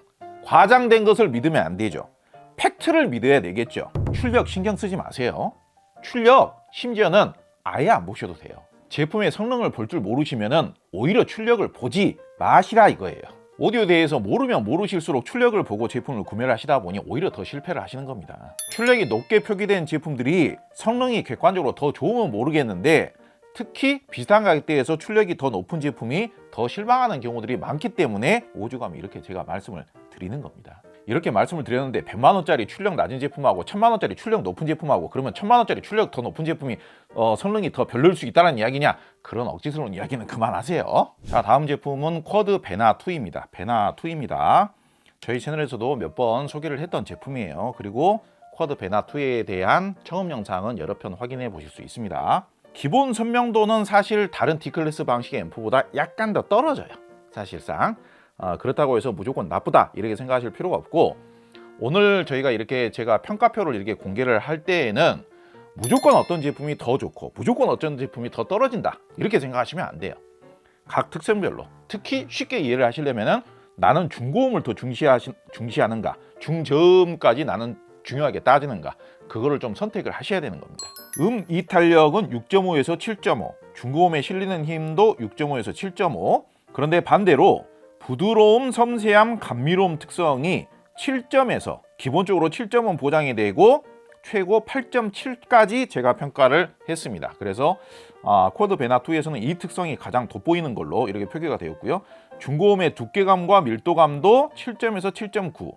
과장된 것을 믿으면 안 되죠. 팩트를 믿어야 되겠죠. 출력 신경 쓰지 마세요. 출력 심지어는 아예 안 보셔도 돼요. 제품의 성능을 볼 줄 모르시면은 오히려 출력을 보지 마시라 이거예요. 오디오에 대해서 모르면 모르실수록 출력을 보고 제품을 구매를 하시다 보니 오히려 더 실패를 하시는 겁니다. 출력이 높게 표기된 제품들이 성능이 객관적으로 더 좋으면 모르겠는데 특히 비슷한 가격대에서 출력이 더 높은 제품이 더 실망하는 경우들이 많기 때문에 오죽하면 이렇게 제가 말씀을 드리는 겁니다. 이렇게 말씀을 드렸는데 100만 원짜리 출력 낮은 제품하고 1000만 원짜리 출력 높은 제품하고 그러면 1000만 원짜리 출력 더 높은 제품이 성능이 더 별로일 수 있다는 이야기냐? 그런 억지스러운 이야기는 그만하세요. 자, 다음 제품은 쿼드 베나2입니다. 베나2입니다. 저희 채널에서도 몇 번 소개를 했던 제품이에요. 그리고 쿼드 베나2에 대한 청음 영상은 여러 편 확인해 보실 수 있습니다. 기본 선명도는 사실 다른 D클래스 방식의 앰프보다 약간 더 떨어져요. 사실상 그렇다고 해서 무조건 나쁘다 이렇게 생각하실 필요가 없고 오늘 저희가 이렇게 제가 평가표를 이렇게 공개를 할 때에는 무조건 어떤 제품이 더 좋고 무조건 어떤 제품이 더 떨어진다 이렇게 생각하시면 안 돼요. 각 특성별로, 특히 쉽게 이해를 하시려면은 나는 중고음을 더 중시하는가, 중저음까지 나는 중요하게 따지는가, 그거를 좀 선택을 하셔야 되는 겁니다. 이탈력은 6.5에서 7.5, 중고음에 실리는 힘도 6.5에서 7.5. 그런데 반대로 부드러움, 섬세함, 감미로움 특성이 7점에서 기본적으로 7점은 보장이 되고 최고 8.7까지 제가 평가를 했습니다. 그래서 쿼드 베나2에서는 이 특성이 가장 돋보이는 걸로 이렇게 표기가 되었고요. 중고음의 두께감과 밀도감도 7점에서 7.9,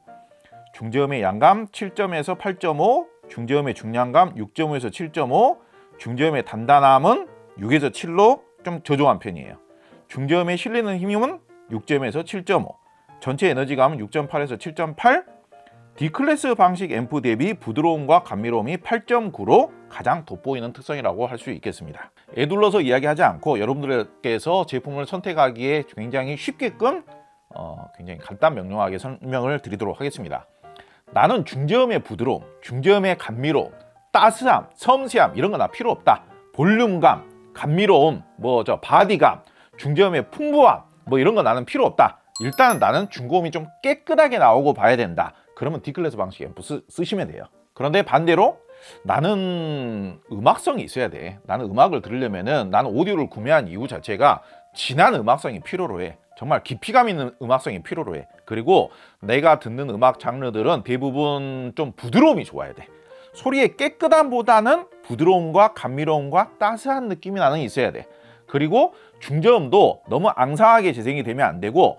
중저음의 양감 7점에서 8.5, 중저음의 중량감 6.5에서 7.5, 중저음의 단단함은 6에서 7로 좀 저조한 편이에요. 중저음에 실리는 힘은 6점에서 7.5, 전체 에너지감은 6.8에서 7.8, D클래스 방식 앰프 대비 부드러움과 감미로움이 8.9로 가장 돋보이는 특성이라고 할 수 있겠습니다. 에둘러서 이야기하지 않고 여러분들께서 제품을 선택하기에 굉장히 쉽게끔 굉장히 간단 명료하게 설명을 드리도록 하겠습니다. 나는 중저음의 부드러움, 중저음의 감미로움, 따스함, 섬세함 이런 거 나 필요 없다. 볼륨감, 감미로움, 바디감, 중저음의 풍부함 이런 거 나는 필요 없다. 일단 나는 중고음이 좀 깨끗하게 나오고 봐야 된다. 그러면 D클래스 방식 앰프 쓰시면 돼요. 그런데 반대로 나는 음악성이 있어야 돼. 나는 음악을 들으려면은 나는 오디오를 구매한 이유 자체가 진한 음악성이 필요로 해. 정말 깊이감 있는 음악성이 필요로 해. 그리고 내가 듣는 음악 장르들은 대부분 좀 부드러움이 좋아야 돼. 소리의 깨끗함보다는 부드러움과 감미로움과 따스한 느낌이 나는 있어야 돼. 그리고 중저음도 너무 앙상하게 재생이 되면 안 되고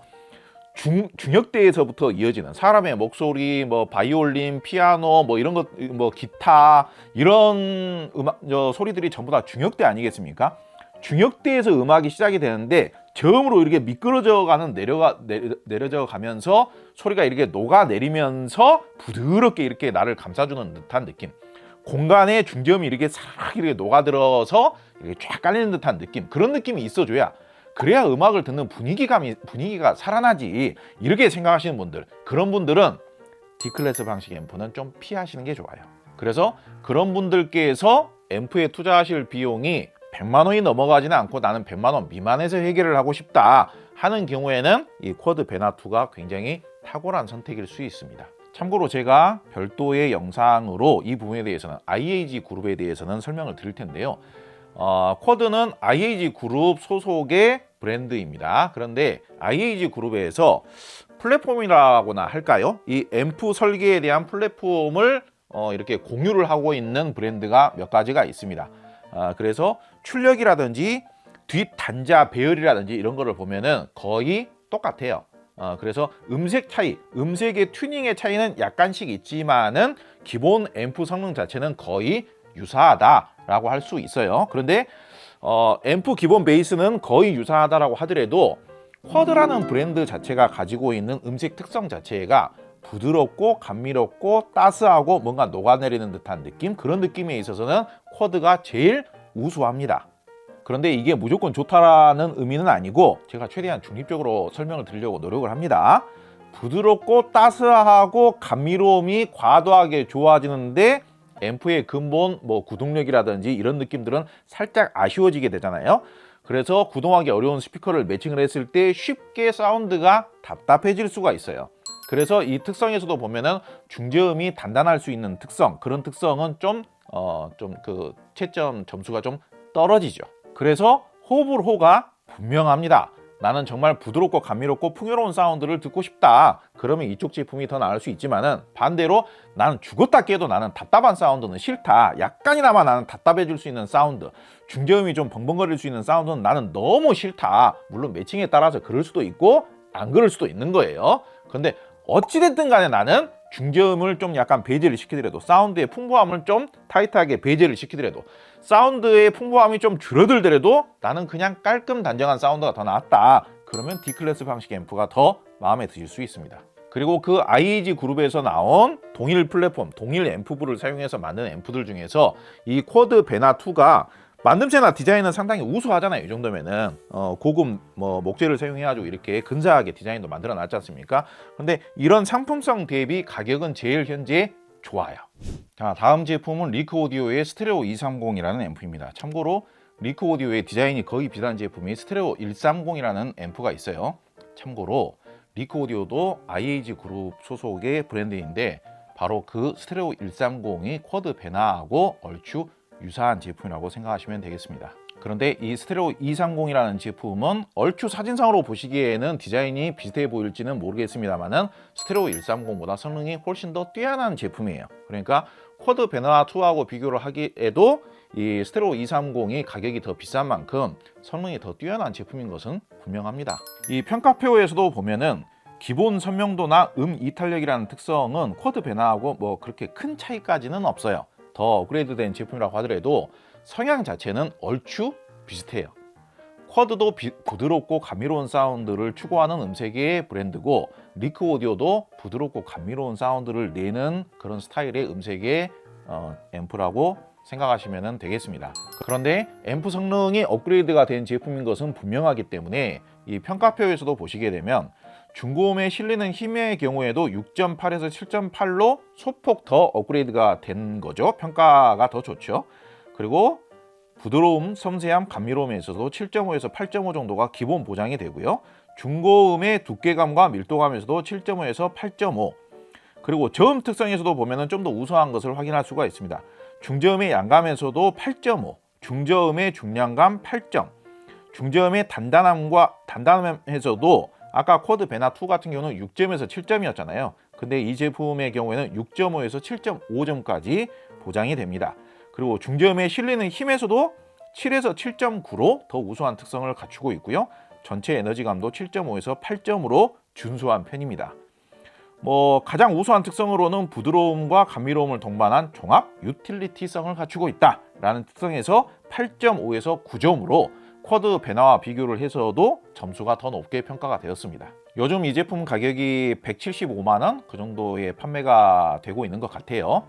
중역대에서부터 이어지는 사람의 목소리, 바이올린, 피아노, 이런 것, 기타 이런 음악 소리들이 전부 다 중역대 아니겠습니까? 중역대에서 음악이 시작이 되는데 저음으로 이렇게 미끄러져가는 내려져 가면서 소리가 이렇게 녹아내리면서 부드럽게 이렇게 나를 감싸주는 듯한 느낌. 공간에 중저음이 이렇게 싹 이렇게 녹아들어서 이렇게 쫙 깔리는 듯한 느낌. 그런 느낌이 있어줘야. 그래야 음악을 듣는 분위기가 살아나지. 이렇게 생각하시는 분들, 그런 분들은 D클래스 방식 앰프는 좀 피하시는 게 좋아요. 그래서 그런 분들께서 앰프에 투자하실 비용이 100만 원이 넘어가지는 않고 나는 100만 원 미만에서 해결을 하고 싶다 하는 경우에는 이 쿼드 베나2가 굉장히 탁월한 선택일 수 있습니다. 참고로 제가 별도의 영상으로 이 부분에 대해서는 IAG 그룹에 대해서는 설명을 드릴 텐데요. 쿼드는 IAG 그룹 소속의 브랜드입니다. 그런데 IAG 그룹에서 플랫폼이라고나 할까요? 이 앰프 설계에 대한 플랫폼을 이렇게 공유를 하고 있는 브랜드가 몇 가지가 있습니다. 그래서 출력이라든지 뒷 단자 배열이라든지 이런 거를 보면은 거의 똑같아요. 그래서 음색 차이, 음색의 튜닝의 차이는 약간씩 있지만은 기본 앰프 성능 자체는 거의 유사하다라고 할 수 있어요. 그런데 앰프 기본 베이스는 거의 유사하다라고 하더라도 쿼드라는 브랜드 자체가 가지고 있는 음색 특성 자체가 부드럽고 감미롭고 따스하고 뭔가 녹아내리는 듯한 느낌, 그런 느낌에 있어서는 쿼드가 제일 우수합니다. 그런데 이게 무조건 좋다라는 의미는 아니고 제가 최대한 중립적으로 설명을 드리려고 노력을 합니다. 부드럽고 따스하고 감미로움이 과도하게 좋아지는데 앰프의 근본 구동력이라든지 이런 느낌들은 살짝 아쉬워지게 되잖아요. 그래서 구동하기 어려운 스피커를 매칭을 했을 때 쉽게 사운드가 답답해질 수가 있어요. 그래서 이 특성에서도 보면은 중저음이 단단할 수 있는 특성, 그런 특성은 그 채점 점수가 좀 떨어지죠. 그래서 호불호가 분명합니다. 나는 정말 부드럽고 감미롭고 풍요로운 사운드를 듣고 싶다. 그러면 이쪽 제품이 더 나을 수 있지만은 반대로 나는 죽었다 깨도 나는 답답한 사운드는 싫다. 약간이나마 나는 답답해질 수 있는 사운드, 중저음이 좀 벙벙거릴 수 있는 사운드는 나는 너무 싫다. 물론 매칭에 따라서 그럴 수도 있고 안 그럴 수도 있는 거예요. 근데 어찌됐든 간에 나는 중저음을 좀 약간 배제를 시키더라도, 사운드의 풍부함을 좀 타이트하게 배제를 시키더라도, 사운드의 풍부함이 좀 줄어들더라도 나는 그냥 깔끔 단정한 사운드가 더 낫다. 그러면 D클래스 방식 앰프가 더 마음에 드실 수 있습니다. 그리고 그 IAG 그룹에서 나온 동일 플랫폼, 동일 앰프부를 사용해서 만든 앰프들 중에서 이 쿼드 베나2가 만듦새나 디자인은 상당히 우수하잖아요. 이 정도면은 고급 목재를 사용해가지고 이렇게 근사하게 디자인도 만들어 놨지 않습니까? 근데 이런 상품성 대비 가격은 제일 현재 좋아요. 자, 다음 제품은 리크 오디오의 스테레오 230이라는 앰프입니다. 참고로 리크 오디오의 디자인이 거의 비슷한 제품이 스테레오 130이라는 앰프가 있어요. 참고로 리크 오디오도 IAG 그룹 소속의 브랜드인데 바로 그 스테레오 130이 쿼드 베나하고 얼추 유사한 제품이라고 생각하시면 되겠습니다. 그런데 이 스테레오 230이라는 제품은 얼추 사진상으로 보시기에는 디자인이 비슷해 보일지는 모르겠습니다만은 스테레오 130보다 성능이 훨씬 더 뛰어난 제품이에요. 그러니까 쿼드 베나 2하고 비교를 하기에도 이 스테레오 230이 가격이 더 비싼 만큼 성능이 더 뛰어난 제품인 것은 분명합니다. 이 평가표에서도 보면은 기본 선명도나 이탈력이라는 특성은 쿼드 베나하고 그렇게 큰 차이까지는 없어요. 더 업그레이드된 제품이라고 하더라도 성향 자체는 얼추 비슷해요. 쿼드도 부드럽고 감미로운 사운드를 추구하는 음색의 브랜드고 리크 오디오도 부드럽고 감미로운 사운드를 내는 그런 스타일의 음색의 앰프라고 생각하시면 되겠습니다. 그런데 앰프 성능이 업그레이드가 된 제품인 것은 분명하기 때문에 이 평가표에서도 보시게 되면 중고음에 실리는 힘의 경우에도 6.8에서 7.8로 소폭 더 업그레이드가 된 거죠. 평가가 더 좋죠. 그리고 부드러움, 섬세함, 감미로움에서도 7.5에서 8.5 정도가 기본 보장이 되고요. 중고음의 두께감과 밀도감에서도 7.5에서 8.5. 그리고 저음 특성에서도 보면은 좀 더 우수한 것을 확인할 수가 있습니다. 중저음의 양감에서도 8.5, 중저음의 중량감 8점, 중저음의 단단함에서도 아까 쿼드 베나 2 같은 경우는 6점에서 7점이었잖아요. 근데 이 제품의 경우에는 6.5에서 7.5점까지 보장이 됩니다. 그리고 중저음에 실리는 힘에서도 7에서 7.9로 더 우수한 특성을 갖추고 있고요. 전체 에너지감도 7.5에서 8점으로 준수한 편입니다. 가장 우수한 특성으로는 부드러움과 감미로움을 동반한 종합 유틸리티성을 갖추고 있다라는 특성에서 8.5에서 9점으로 쿼드 베나와 비교를 해서도 점수가 더 높게 평가가 되었습니다. 요즘 이 제품 가격이 175만 원 그 정도의 판매가 되고 있는 것 같아요.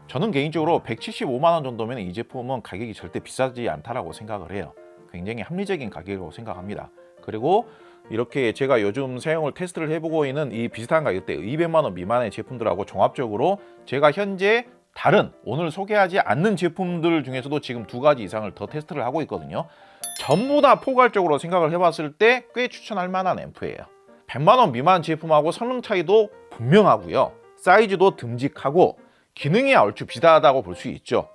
저는 개인적으로 175만 원 정도면 이 제품은 가격이 절대 비싸지 않다라고 생각을 해요. 굉장히 합리적인 가격이라고 생각합니다. 그리고 이렇게 제가 요즘 사용을 테스트를 해보고 있는 이 비슷한 가격대 200만 원 미만의 제품들하고 종합적으로 제가 현재 다른 오늘 소개하지 않는 제품들 중에서도 지금 2가지 이상을 더 테스트를 하고 있거든요. 전부 다 포괄적으로 생각을 해봤을 때 꽤 추천할 만한 앰프예요. 100만 원 미만 제품하고 성능 차이도 분명하고요. 사이즈도 듬직하고 기능이 얼추 비슷하다고 볼 수 있죠.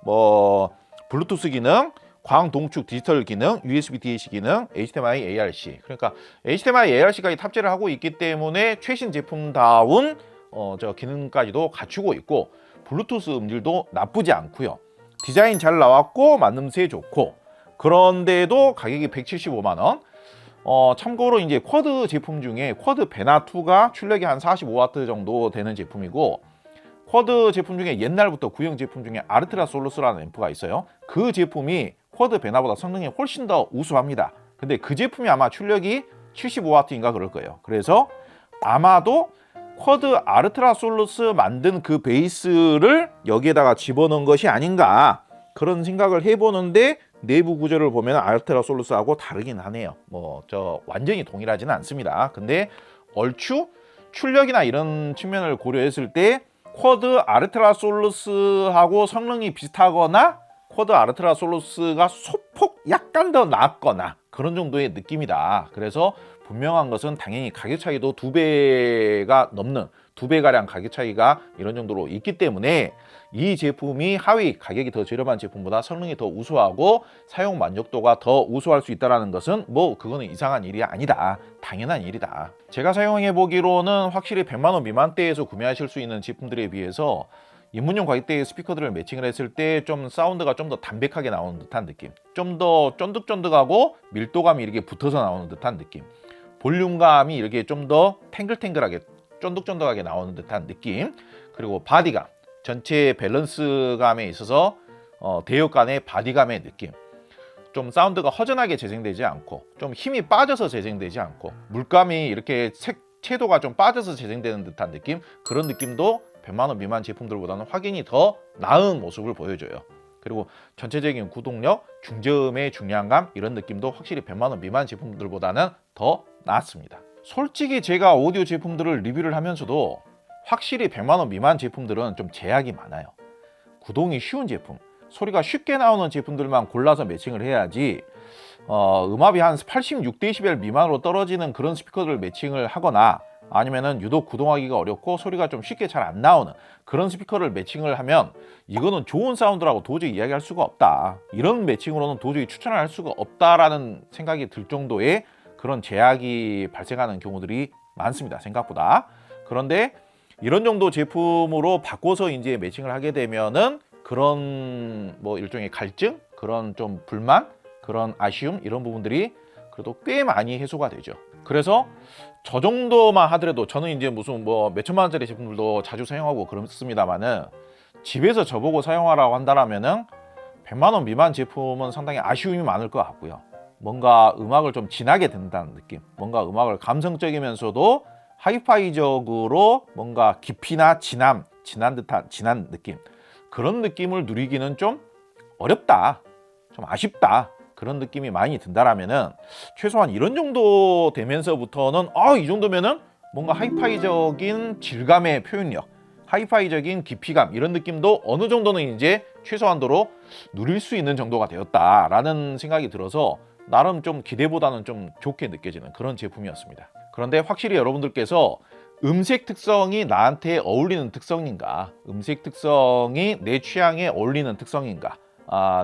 블루투스 기능, 광동축 디지털 기능, USB DAC 기능, HDMI ARC. 그러니까 HDMI ARC까지 탑재를 하고 있기 때문에 최신 제품다운 기능까지도 갖추고 있고 블루투스 음질도 나쁘지 않고요. 디자인 잘 나왔고 만듦새 좋고 그런데도 가격이 175만 원. 참고로 이제 쿼드 제품 중에 쿼드 베나 2가 출력이 한 45W 정도 되는 제품이고 쿼드 제품 중에 옛날부터 구형 제품 중에 아르테라 솔루스라는 앰프가 있어요. 그 제품이 쿼드 베나보다 성능이 훨씬 더 우수합니다. 근데 그 제품이 아마 출력이 75W인가 그럴 거예요. 그래서 아마도 쿼드 아르테라 솔루스 만든 그 베이스를 여기에다가 집어넣은 것이 아닌가 그런 생각을 해보는데 내부 구조를 보면 아르테라 솔루스하고 다르긴 하네요. 완전히 동일하지는 않습니다. 근데 얼추 출력이나 이런 측면을 고려했을 때 쿼드 아르테라 솔루스하고 성능이 비슷하거나 쿼드 아르테라 솔루스가 소폭 약간 더 낫거나 그런 정도의 느낌이다. 그래서 분명한 것은 당연히 가격 차이도 2배가 넘는 2배가량 가격 차이가 이런 정도로 있기 때문에 이 제품이 하위 가격이 더 저렴한 제품보다 성능이 더 우수하고 사용 만족도가 더 우수할 수 있다는 것은 그거는 이상한 일이 아니다. 당연한 일이다. 제가 사용해 보기로는 확실히 100만 원 미만대에서 구매하실 수 있는 제품들에 비해서 입문용 가격대의 스피커들을 매칭을 했을 때 좀 사운드가 좀 더 담백하게 나오는 듯한 느낌, 좀 더 쫀득쫀득하고 밀도감이 이렇게 붙어서 나오는 듯한 느낌, 볼륨감이 이렇게 좀 더 탱글탱글하게 쫀득쫀득하게 나오는 듯한 느낌, 그리고 바디감, 전체 밸런스감에 있어서 대역 간의 바디감의 느낌, 좀 사운드가 허전하게 재생되지 않고 좀 힘이 빠져서 재생되지 않고 물감이 이렇게 채도가 좀 빠져서 재생되는 듯한 느낌, 그런 느낌도 100만 원 미만 제품들보다는 확연히 더 나은 모습을 보여줘요. 그리고 전체적인 구동력, 중저음의 중량감 이런 느낌도 확실히 100만 원 미만 제품들보다는 더 나았습니다. 솔직히 제가 오디오 제품들을 리뷰를 하면서도 확실히 100만 원 미만 제품들은 좀 제약이 많아요. 구동이 쉬운 제품, 소리가 쉽게 나오는 제품들만 골라서 매칭을 해야지 음압이 한 86dB 미만으로 떨어지는 그런 스피커를 매칭을 하거나 아니면은 유독 구동하기가 어렵고 소리가 좀 쉽게 잘 안 나오는 그런 스피커를 매칭을 하면 이거는 좋은 사운드라고 도저히 이야기할 수가 없다. 이런 매칭으로는 도저히 추천을 할 수가 없다라는 생각이 들 정도의 그런 제약이 발생하는 경우들이 많습니다. 생각보다. 그런데 이런 정도 제품으로 바꿔서 이제 매칭을 하게 되면은 그런 뭐 일종의 갈증, 그런 좀 불만, 그런 아쉬움 이런 부분들이 그래도 꽤 많이 해소가 되죠. 그래서 저 정도만 하더라도 저는 이제 무슨 뭐 몇천만 원짜리 제품들도 자주 사용하고 그렇습니다만은 집에서 저보고 사용하라고 한다라면은 100만 원 미만 제품은 상당히 아쉬움이 많을 것 같고요. 뭔가 음악을 좀 진하게 듣는다는 느낌, 뭔가 음악을 감성적이면서도 하이파이적으로 뭔가 깊이나 진한 듯한 진한 느낌, 그런 느낌을 누리기는 좀 어렵다, 좀 아쉽다, 그런 느낌이 많이 든다라면은 최소한 이런 정도 되면서부터는 이 정도면은 뭔가 하이파이적인 질감의 표현력, 하이파이적인 깊이감 이런 느낌도 어느 정도는 이제 최소한도로 누릴 수 있는 정도가 되었다라는 생각이 들어서 나름 좀 기대보다는 좀 좋게 느껴지는 그런 제품이었습니다. 그런데 확실히 여러분들께서 음색 특성이 나한테 어울리는 특성인가, 음색 특성이 내 취향에 어울리는 특성인가,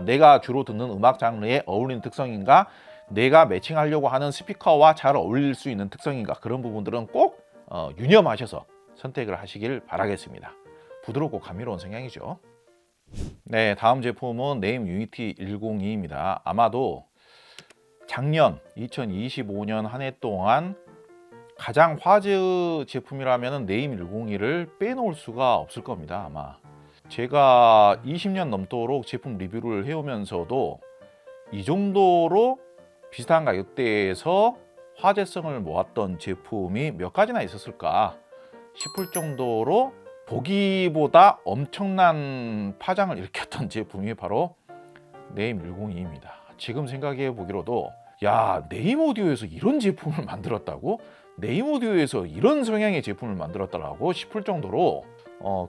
내가 주로 듣는 음악 장르에 어울리는 특성인가, 내가 매칭하려고 하는 스피커와 잘 어울릴 수 있는 특성인가, 그런 부분들은 꼭 유념하셔서 선택을 하시길 바라겠습니다. 부드럽고 감미로운 성향이죠. 네, 다음 제품은 네임 유니티 102입니다. 아마도 작년 2025년 한 해 동안 가장 화제 제품이라면 네임 102를 빼놓을 수가 없을 겁니다. 아마 제가 20년 넘도록 제품 리뷰를 해오면서도 이 정도로 비슷한 가격대에서 화제성을 모았던 제품이 몇 가지나 있었을까 싶을 정도로 보기보다 엄청난 파장을 일으켰던 제품이 바로 네임 102입니다. 지금 생각해 보기로도 네임 오디오에서 이런 제품을 만들었다고? 네임 오디오에서 이런 성향의 제품을 만들었다라고 싶을 정도로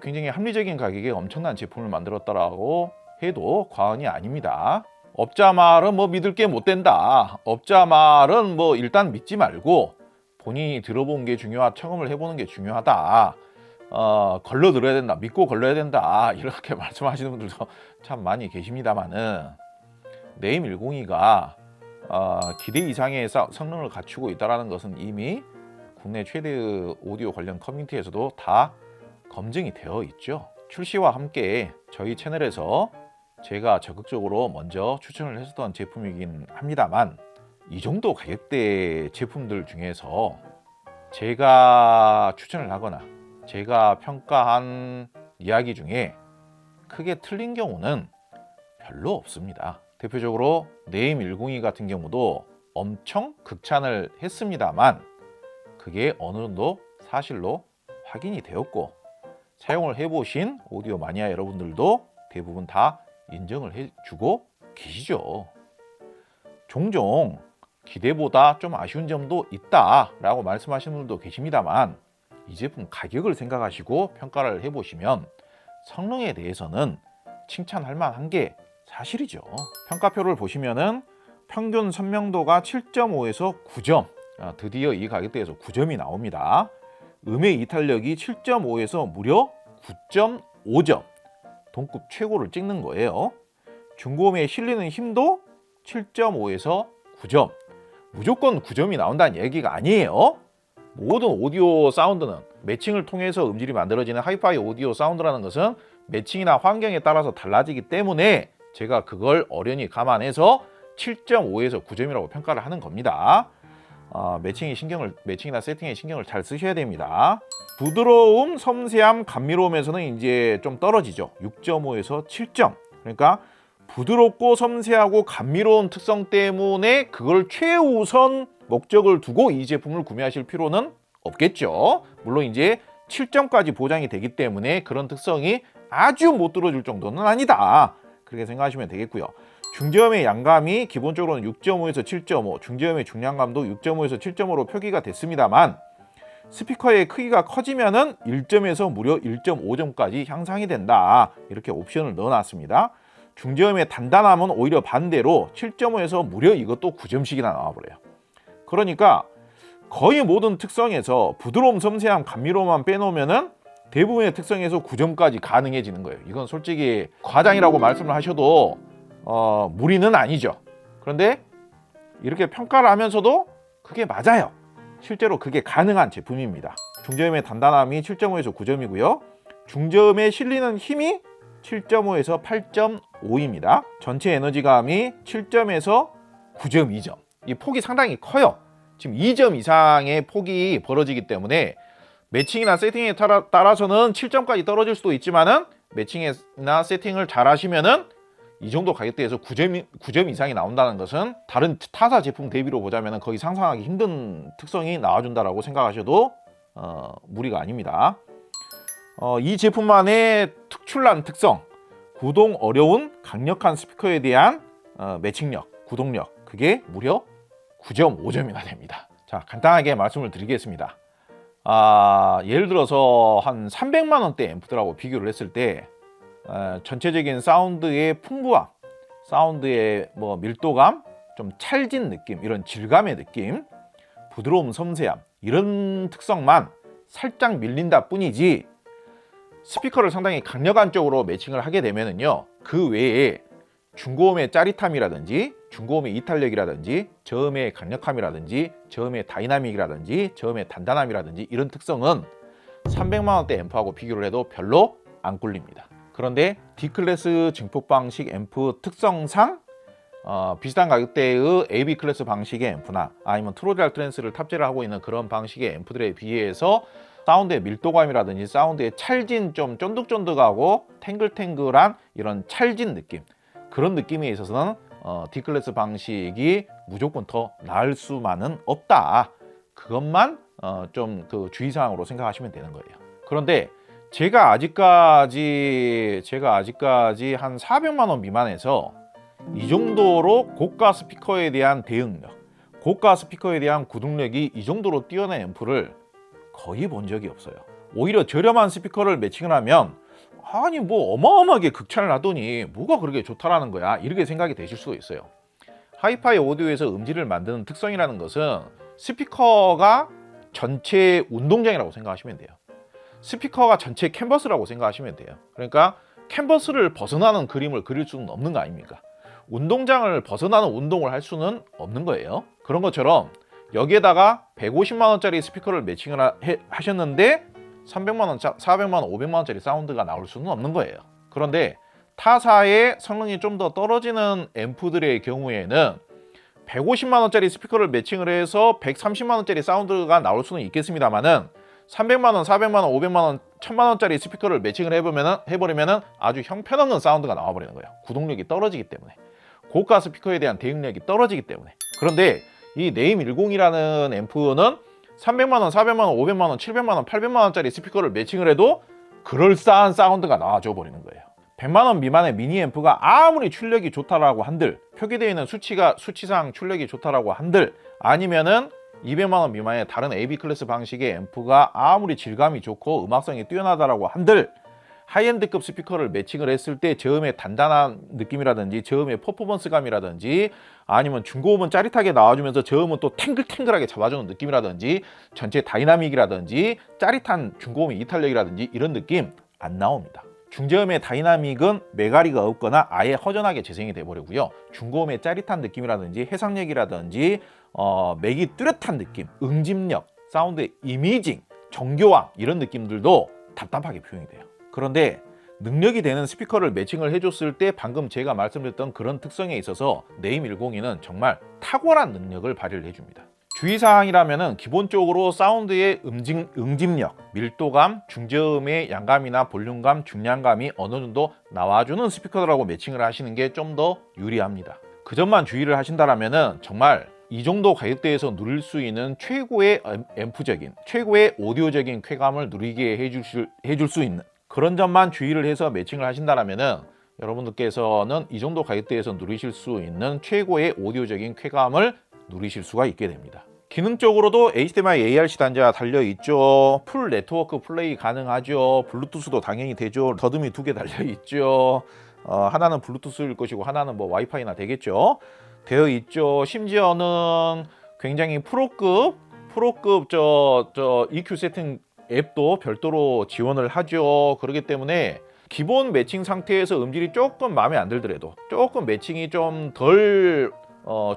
굉장히 합리적인 가격에 엄청난 제품을 만들었다라고 해도 과언이 아닙니다. 업자 말은 뭐 믿을 게 못 된다, 업자 말은 뭐 일단 믿지 말고 본인이 들어본 게 중요하다, 청음을 해보는 게 중요하다, 걸러 들어야 된다, 믿고 걸러야 된다, 이렇게 말씀하시는 분들도 참 많이 계십니다만은 네임 102가 기대 이상의 성능을 갖추고 있다는 것은 이미 국내 최대 오디오 관련 커뮤니티에서도 다 검증이 되어 있죠. 출시와 함께 저희 채널에서 제가 적극적으로 먼저 추천을 했었던 제품이긴 합니다만, 이 정도 가격대 제품들 중에서 제가 추천을 하거나 제가 평가한 이야기 중에 크게 틀린 경우는 별로 없습니다. 대표적으로 네임 102 같은 경우도 엄청 극찬을 했습니다만 그게 어느 정도 사실로 확인이 되었고, 사용을 해보신 오디오 마니아 여러분들도 대부분 다 인정을 해주고 계시죠. 종종 기대보다 좀 아쉬운 점도 있다라고 말씀하시는 분들도 계십니다만 이 제품 가격을 생각하시고 평가를 해보시면 성능에 대해서는 칭찬할 만한 게 사실이죠. 평가표를 보시면은 평균 선명도가 7.5에서 9점, 드디어 이 가격대에서 9점이 나옵니다. 음의 이탈력이 7.5에서 무려 9.5점, 동급 최고를 찍는 거예요. 중고음에 실리는 힘도 7.5에서 9점, 무조건 9점이 나온다는 얘기가 아니에요. 모든 오디오 사운드는 매칭을 통해서 음질이 만들어지는 하이파이 오디오 사운드라는 것은 매칭이나 환경에 따라서 달라지기 때문에 제가 그걸 어련히 감안해서 7.5에서 9점이라고 평가를 하는 겁니다. 매칭이나 세팅에 신경을 잘 쓰셔야 됩니다. 부드러움, 섬세함, 감미로움에서는 이제 좀 떨어지죠. 6.5에서 7점. 그러니까 부드럽고 섬세하고 감미로운 특성 때문에 그걸 최우선 목적을 두고 이 제품을 구매하실 필요는 없겠죠. 물론 이제 7점까지 보장이 되기 때문에 그런 특성이 아주 못 들어줄 정도는 아니다. 그렇게 생각하시면 되겠고요. 중저음의 양감이 기본적으로는 6.5에서 7.5, 중저음의 중량감도 6.5에서 7.5로 표기가 됐습니다만 스피커의 크기가 커지면은 1점에서 무려 1.5점까지 향상이 된다. 이렇게 옵션을 넣어놨습니다. 중저음의 단단함은 오히려 반대로 7.5에서 무려 이것도 9점씩이나 나와버려요. 그러니까 거의 모든 특성에서 부드러움, 섬세함, 감미로움만 빼놓으면은 대부분의 특성에서 9점까지 가능해지는 거예요. 이건 솔직히 과장이라고 말씀을 하셔도 무리는 아니죠. 그런데 이렇게 평가를 하면서도 그게 맞아요. 실제로 그게 가능한 제품입니다. 중저음의 단단함이 7.5에서 9점이고요. 중저음에 실리는 힘이 7.5에서 8.5입니다. 전체 에너지감이 7점에서 9.2점. 이 폭이 상당히 커요. 지금 2점 이상의 폭이 벌어지기 때문에 매칭이나 세팅에 따라서는 7점까지 떨어질 수도 있지만은 매칭이나 세팅을 잘 하시면은 이 정도 가격대에서 9점 이상이 나온다는 것은 다른 타사 제품 대비로 보자면 거의 상상하기 힘든 특성이 나와준다라고 생각하셔도 무리가 아닙니다. 이 제품만의 특출난 특성, 구동 어려운 강력한 스피커에 대한 매칭력, 구동력, 그게 무려 9.5점이나 됩니다. 자, 간단하게 말씀을 드리겠습니다. 예를 들어서 한 300만 원대 앰프들하고 비교를 했을 때 전체적인 사운드의 풍부함, 사운드의 밀도감, 좀 찰진 느낌, 이런 질감의 느낌, 부드러움, 섬세함, 이런 특성만 살짝 밀린다 뿐이지 스피커를 상당히 강력한 쪽으로 매칭을 하게 되면은요, 그 외에 중고음의 짜릿함이라든지 중고음의 이탈력이라든지 저음의 강력함이라든지 저음의 다이나믹이라든지 저음의 단단함이라든지 이런 특성은 300만 원대 앰프하고 비교를 해도 별로 안 꿀립니다. 그런데 D클래스 증폭 방식 앰프 특성상 비슷한 가격대의 AB 클래스 방식의 앰프나 아니면 트로디알 트랜스를 탑재를 하고 있는 그런 방식의 앰프들에 비해서 사운드의 밀도감이라든지 사운드의 찰진, 좀 쫀득쫀득하고 탱글탱글한 이런 찰진 느낌, 그런 느낌에 있어서는 D클래스 방식이 무조건 더 나을 수만은 없다. 그것만 좀 그 주의사항으로 생각하시면 되는 거예요. 그런데 제가 아직까지 한 400만 원 미만에서 이 정도로 고가 스피커에 대한 대응력, 고가 스피커에 대한 구동력이 이 정도로 뛰어난 앰프를 거의 본 적이 없어요. 오히려 저렴한 스피커를 매칭을 하면 아니 어마어마하게 극찬을 하더니 뭐가 그렇게 좋다라는 거야, 이렇게 생각이 되실 수도 있어요. 하이파이 오디오에서 음질을 만드는 특성이라는 것은 스피커가 전체 운동장이라고 생각하시면 돼요. 스피커가 전체 캔버스라고 생각하시면 돼요. 그러니까 캔버스를 벗어나는 그림을 그릴 수는 없는 거 아닙니까? 운동장을 벗어나는 운동을 할 수는 없는 거예요. 그런 것처럼 여기에다가 150만 원짜리 스피커를 매칭을 하셨는데 300만 원, 400만 원, 500만 원짜리 사운드가 나올 수는 없는 거예요. 그런데 타사의 성능이 좀 더 떨어지는 앰프들의 경우에는 150만 원짜리 스피커를 매칭을 해서 130만 원짜리 사운드가 나올 수는 있겠습니다만은 300만 원, 400만 원, 500만 원, 1000만 원짜리 스피커를 매칭을 해버리면은 아주 형편없는 사운드가 나와버리는 거예요. 구동력이 떨어지기 때문에, 고가 스피커에 대한 대응력이 떨어지기 때문에. 그런데 이 네임 10이라는 앰프는 300만 원, 400만 원, 500만 원, 700만 원, 800만 원짜리 스피커를 매칭을 해도 그럴싸한 사운드가 나와줘 버리는 거예요. 100만 원 미만의 미니 앰프가 아무리 출력이 좋다라고 한들, 표기되어 있는 수치상 출력이 좋다라고 한들, 아니면은 200만 원 미만의 다른 AB 클래스 방식의 앰프가 아무리 질감이 좋고 음악성이 뛰어나다라고 한들, 하이엔드급 스피커를 매칭을 했을 때 저음의 단단한 느낌이라든지 저음의 퍼포먼스감이라든지 아니면 중고음은 짜릿하게 나와주면서 저음은 또 탱글탱글하게 잡아주는 느낌이라든지 전체 다이나믹이라든지 짜릿한 중고음의 이탈력이라든지 이런 느낌 안 나옵니다. 중저음의 다이나믹은 메가리가 없거나 아예 허전하게 재생이 돼버리고요. 중고음의 짜릿한 느낌이라든지 해상력이라든지 맥이 뚜렷한 느낌, 응집력, 사운드의 이미징, 정교함 이런 느낌들도 답답하게 표현이 돼요. 그런데 능력이 되는 스피커를 매칭을 해줬을 때 방금 제가 말씀드렸던 그런 특성에 있어서 네임 10은 정말 탁월한 능력을 발휘를 해줍니다. 주의사항이라면 기본적으로 사운드의 응집력, 밀도감, 중저음의 양감이나 볼륨감, 중량감이 어느 정도 나와주는 스피커들하고 매칭을 하시는 게 좀 더 유리합니다. 그 점만 주의를 하신다면 정말 이 정도 가격대에서 누릴 수 있는 최고의 앰프적인, 최고의 오디오적인 쾌감을 누리게 해줄 수 있는 그런 점만 주의를 해서 매칭을 하신다면 여러분들께서는 이 정도 가격대에서 누리실 수 있는 최고의 오디오적인 쾌감을 누리실 수가 있게 됩니다. 기능적으로도 HDMI ARC 단자가 달려있죠. 풀 네트워크 플레이 가능하죠. 블루투스도 당연히 되죠. 더듬이 2개 달려있죠. 하나는 블루투스일 것이고 하나는 뭐 와이파이나 되겠죠. 되어 있죠. 심지어는 굉장히 프로급 저 EQ 세팅 앱도 별도로 지원을 하죠. 그렇기 때문에 기본 매칭 상태에서 음질이 조금 마음에 안 들더라도, 조금 매칭이 좀 덜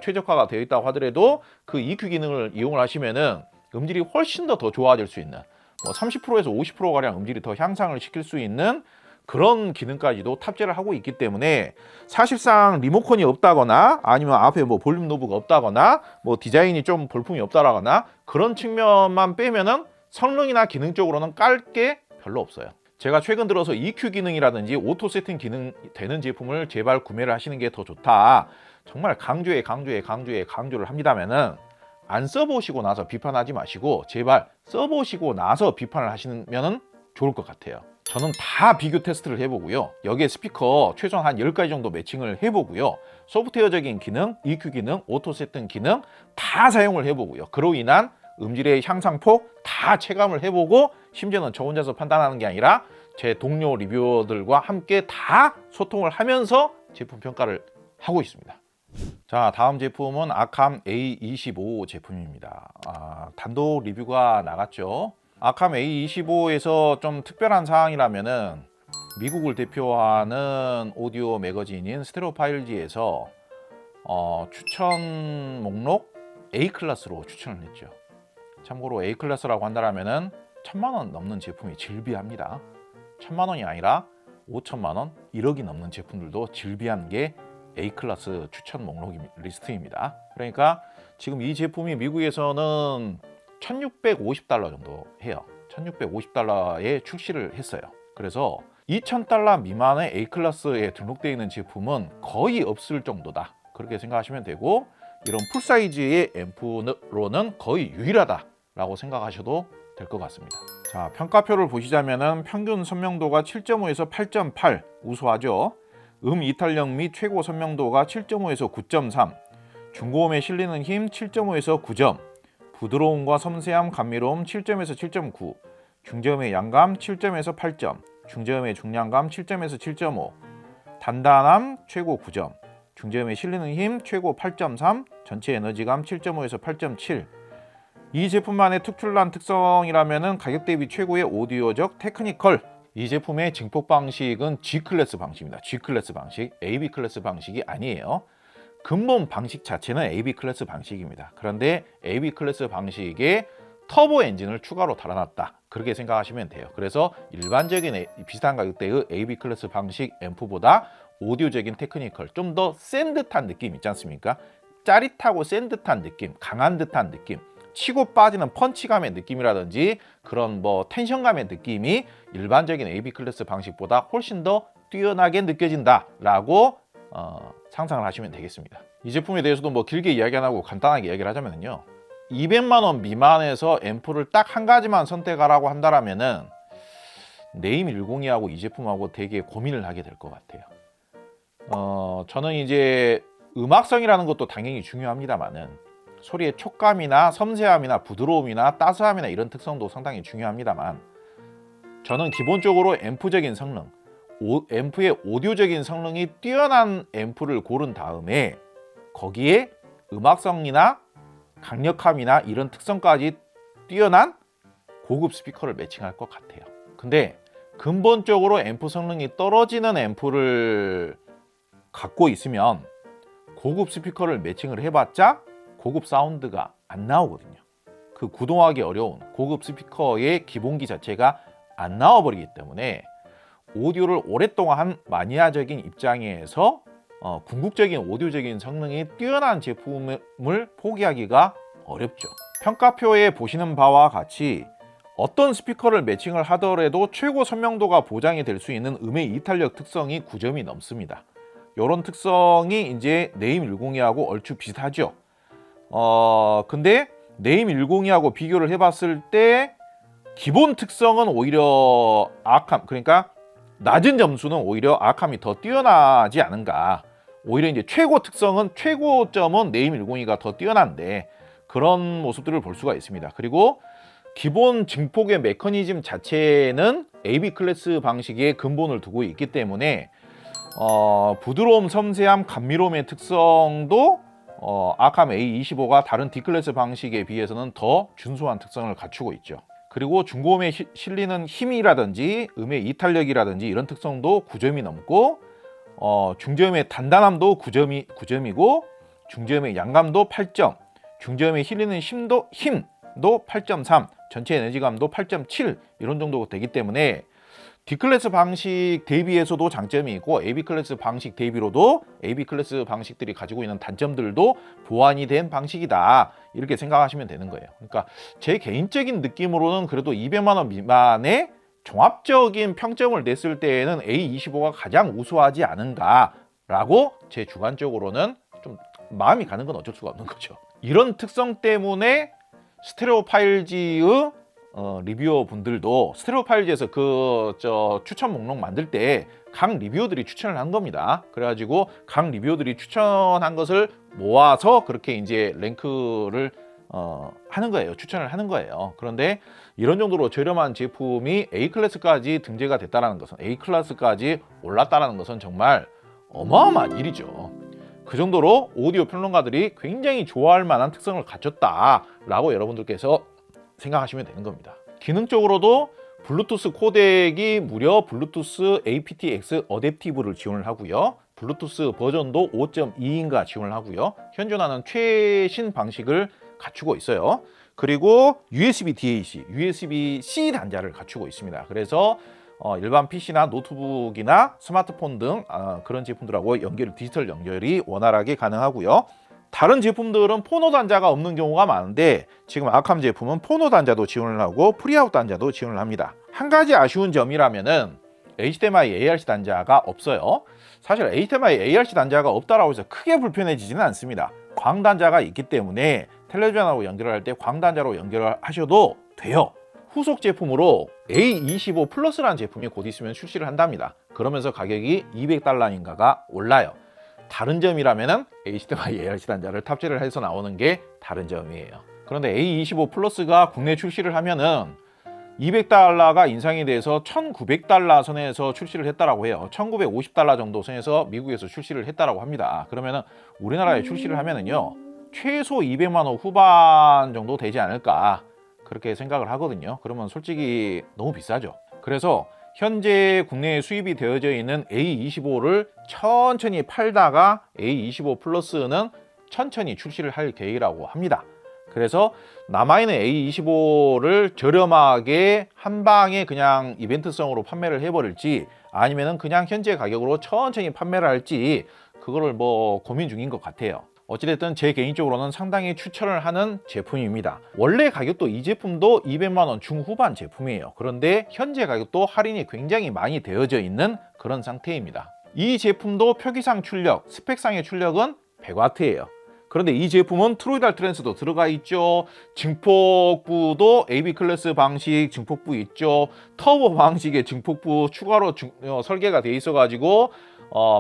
최적화가 되어 있다고 하더라도 그 EQ 기능을 이용을 하시면은 음질이 훨씬 더 좋아질 수 있는, 뭐 30%에서 50% 가량 음질이 더 향상을 시킬 수 있는 그런 기능까지도 탑재를 하고 있기 때문에 사실상 리모컨이 없다거나 아니면 앞에 뭐 볼륨 노브가 없다거나 뭐 디자인이 좀 볼품이 없다거나 그런 측면만 빼면은 성능이나 기능적으로는 깔 게 별로 없어요. 제가 최근 들어서 EQ 기능이라든지 오토 세팅 기능 되는 제품을 제발 구매를 하시는 게 더 좋다. 정말 강조를 합니다면은 안 써보시고 나서 비판하지 마시고 제발 써보시고 나서 비판을 하시면은 좋을 것 같아요. 저는 다 비교 테스트를 해보고요. 여기에 스피커 최소한 한 10가지 정도 매칭을 해보고요. 소프트웨어적인 기능, EQ 기능, 오토 세팅 기능 다 사용을 해보고요. 그로 인한 음질의 향상폭 다 체감을 해보고 심지어는 저 혼자서 판단하는 게 아니라 제 동료 리뷰어들과 함께 다 소통을 하면서 제품 평가를 하고 있습니다. 자, 다음 제품은 아캄 A25 제품입니다. 단독 리뷰가 나갔죠. 아캄 A25에서 좀 특별한 사항이라면은 미국을 대표하는 오디오 매거진인 스테레오파일지에서 추천 목록 A클래스로 추천을 했죠. 참고로 A클래스라고 한다면은 1000만 원 넘는 제품이 질비합니다. 1000만 원이 아니라 5천만 원, 1억이 넘는 제품들도 질비한 게 A클래스 추천 목록 리스트입니다. 그러니까 지금 이 제품이 미국에서는 $1650 정도 해요. $1650에 출시를 했어요. 그래서 $2000 미만의 A클래스에 등록되어 있는 제품은 거의 없을 정도다. 그렇게 생각하시면 되고 이런 풀사이즈의 앰프로는 거의 유일하다라고 생각하셔도 될 것 같습니다. 자, 평가표를 보시자면은 평균 선명도가 7.5에서 8.8 우수하죠. 이탈력 및 최고 선명도가 7.5에서 9.3, 중고음에 실리는 힘 7.5에서 9점, 부드러움과 섬세함, 감미로움 7점에서 7.9, 중저음의 양감 7점에서 8점, 중저음의 중량감 7점에서 7.5, 단단함 최고 9점, 중저음에 실리는 힘 최고 8.3, 전체 에너지감 7.5에서 8.7. 이 제품만의 특출난 특성이라면은 가격 대비 최고의 오디오적 테크니컬. 이 제품의 증폭 방식은 G클래스 방식입니다. G클래스 방식, AB클래스 방식이 아니에요. 근본 방식 자체는 AB클래스 방식입니다. 그런데 AB클래스 방식에 터보 엔진을 추가로 달아놨다. 그렇게 생각하시면 돼요. 그래서 일반적인 비슷한 가격대의 AB클래스 방식 앰프보다 오디오적인 테크니컬, 좀 더 센 듯한 느낌 있지 않습니까? 짜릿하고 센 듯한 느낌, 강한 듯한 느낌, 치고 빠지는 펀치감의 느낌이라든지 그런 뭐 텐션감의 느낌이 일반적인 AB클래스 방식보다 훨씬 더 뛰어나게 느껴진다라고 상상을 하시면 되겠습니다. 이 제품에 대해서도 뭐 길게 이야기 안 하고 간단하게 이야기를 하자면요. 200만 원 미만에서 앰프를 딱 한 가지만 선택하라고 한다면은 네임 102하고 이 제품하고 되게 고민을 하게 될 것 같아요. 저는 이제 음악성이라는 것도 당연히 중요합니다만은 소리의 촉감이나 섬세함이나 부드러움이나 따스함이나 이런 특성도 상당히 중요합니다만 저는 기본적으로 앰프적인 성능, 앰프의 오디오적인 성능이 뛰어난 앰프를 고른 다음에 거기에 음악성이나 강력함이나 이런 특성까지 뛰어난 고급 스피커를 매칭할 것 같아요. 근데 근본적으로 앰프 성능이 떨어지는 앰프를 갖고 있으면 고급 스피커를 매칭을 해봤자 고급 사운드가 안 나오거든요. 그 구동하기 어려운 고급 스피커의 기본기 자체가 안 나와버리기 때문에 오디오를 오랫동안 한 마니아적인 입장에서 궁극적인 오디오적인 성능이 뛰어난 제품을 포기하기가 어렵죠. 평가표에 보시는 바와 같이 어떤 스피커를 매칭을 하더라도 최고 선명도가 보장이 될 수 있는 음의 이탈력 특성이 9점이 넘습니다. 이런 특성이 이제 네임 102하고 얼추 비슷하죠. 근데 네임 102하고 비교를 해봤을 때 기본 특성은 오히려 아캄, 그러니까 낮은 점수는 오히려 아캄이 더 뛰어나지 않은가. 오히려 이제 최고 특성은 최고점은 네임 102가 더 뛰어난데 그런 모습들을 볼 수가 있습니다. 그리고 기본 증폭의 메커니즘 자체는 AB 클래스 방식의 근본을 두고 있기 때문에 부드러움, 섬세함, 감미로움의 특성도 아캄 A25가 다른 D클래스 방식에 비해서는 더 준수한 특성을 갖추고 있죠. 그리고 중고음에 실리는 힘이라든지 음의 이탈력이라든지 이런 특성도 9점이 넘고 중저음의 단단함도 9점이고 중저음의 양감도 8점, 중저음에 실리는 힘도 8.3, 전체 에너지감도 8.7 이런 정도 되기 때문에 D클래스 방식 대비해서도 장점이 있고 AB클래스 방식 대비로도 AB클래스 방식들이 가지고 있는 단점들도 보완이 된 방식이다 이렇게 생각하시면 되는 거예요. 그러니까 제 개인적인 느낌으로는 그래도 200만 원 미만의 종합적인 평점을 냈을 때에는 A25가 가장 우수하지 않은가라고 제 주관적으로는 좀 마음이 가는 건 어쩔 수가 없는 거죠. 이런 특성 때문에 스테레오 파일지의 리뷰어 분들도 스테레오 파일지에서 추천 목록 만들 때 각 리뷰어들이 추천을 한 겁니다. 그래가지고 각 리뷰어들이 추천한 것을 모아서 그렇게 이제 랭크를 하는 거예요. 추천을 하는 거예요. 그런데 이런 정도로 저렴한 제품이 A클래스까지 등재가 됐다는 것은 A클래스까지 올랐다는 것은 정말 어마어마한 일이죠. 그 정도로 오디오 평론가들이 굉장히 좋아할 만한 특성을 갖췄다라고 여러분들께서 생각하시면 되는 겁니다. 기능적으로도 블루투스 코덱이 무려 블루투스 aptX 어댑티브를 지원을 하고요. 블루투스 버전도 5.2인가 지원을 하고요. 현존하는 최신 방식을 갖추고 있어요. 그리고 USB DAC, USB-C 단자를 갖추고 있습니다. 그래서 일반 PC나 노트북이나 스마트폰 등 그런 제품들하고 디지털 연결이 원활하게 가능하고요. 다른 제품들은 포노 단자가 없는 경우가 많은데 지금 아캄 제품은 포노 단자도 지원을 하고 프리아웃 단자도 지원을 합니다. 한 가지 아쉬운 점이라면은 HDMI ARC 단자가 없어요. 사실 HDMI ARC 단자가 없다라고 해서 크게 불편해지지는 않습니다. 광 단자가 있기 때문에 텔레비전하고 연결할 때 광 단자로 연결하셔도 돼요. 후속 제품으로 A25 플러스라는 제품이 곧 있으면 출시를 한답니다. 그러면서 가격이 $200인가가 올라요. 다른 점이라면은 HDMI ARC 단자를 탑재를 해서 나오는 게 다른 점이에요. 그런데 A25 플러스가 국내 출시를 하면은 $200가 인상이 돼서 $1,900 선에서 출시를 했다라고 해요. $1,950 정도 선에서 미국에서 출시를 했다라고 합니다. 그러면은 우리나라에 출시를 하면은요 최소 200만 원 후반 정도 되지 않을까 그렇게 생각을 하거든요. 그러면 솔직히 너무 비싸죠. 그래서 현재 국내에 수입이 되어져 있는 A25를 천천히 팔다가 A25 플러스는 천천히 출시를 할 계획이라고 합니다. 그래서 남아있는 A25를 저렴하게 한 방에 그냥 이벤트성으로 판매를 해버릴지 아니면은 그냥 현재 가격으로 천천히 판매를 할지 그거를 고민 중인 것 같아요. 어찌됐든 제 개인적으로는 상당히 추천을 하는 제품입니다. 원래 가격도 이 제품도 200만 원 중후반 제품이에요. 그런데 현재 가격도 할인이 굉장히 많이 되어져 있는 그런 상태입니다. 이 제품도 표기상 출력, 스펙상의 출력은 100W예요. 그런데 이 제품은 트로이달 트랜스도 들어가 있죠. 증폭부도 AB 클래스 방식 증폭부 있죠. 터보 방식의 증폭부 추가로 설계가 돼 있어 가지고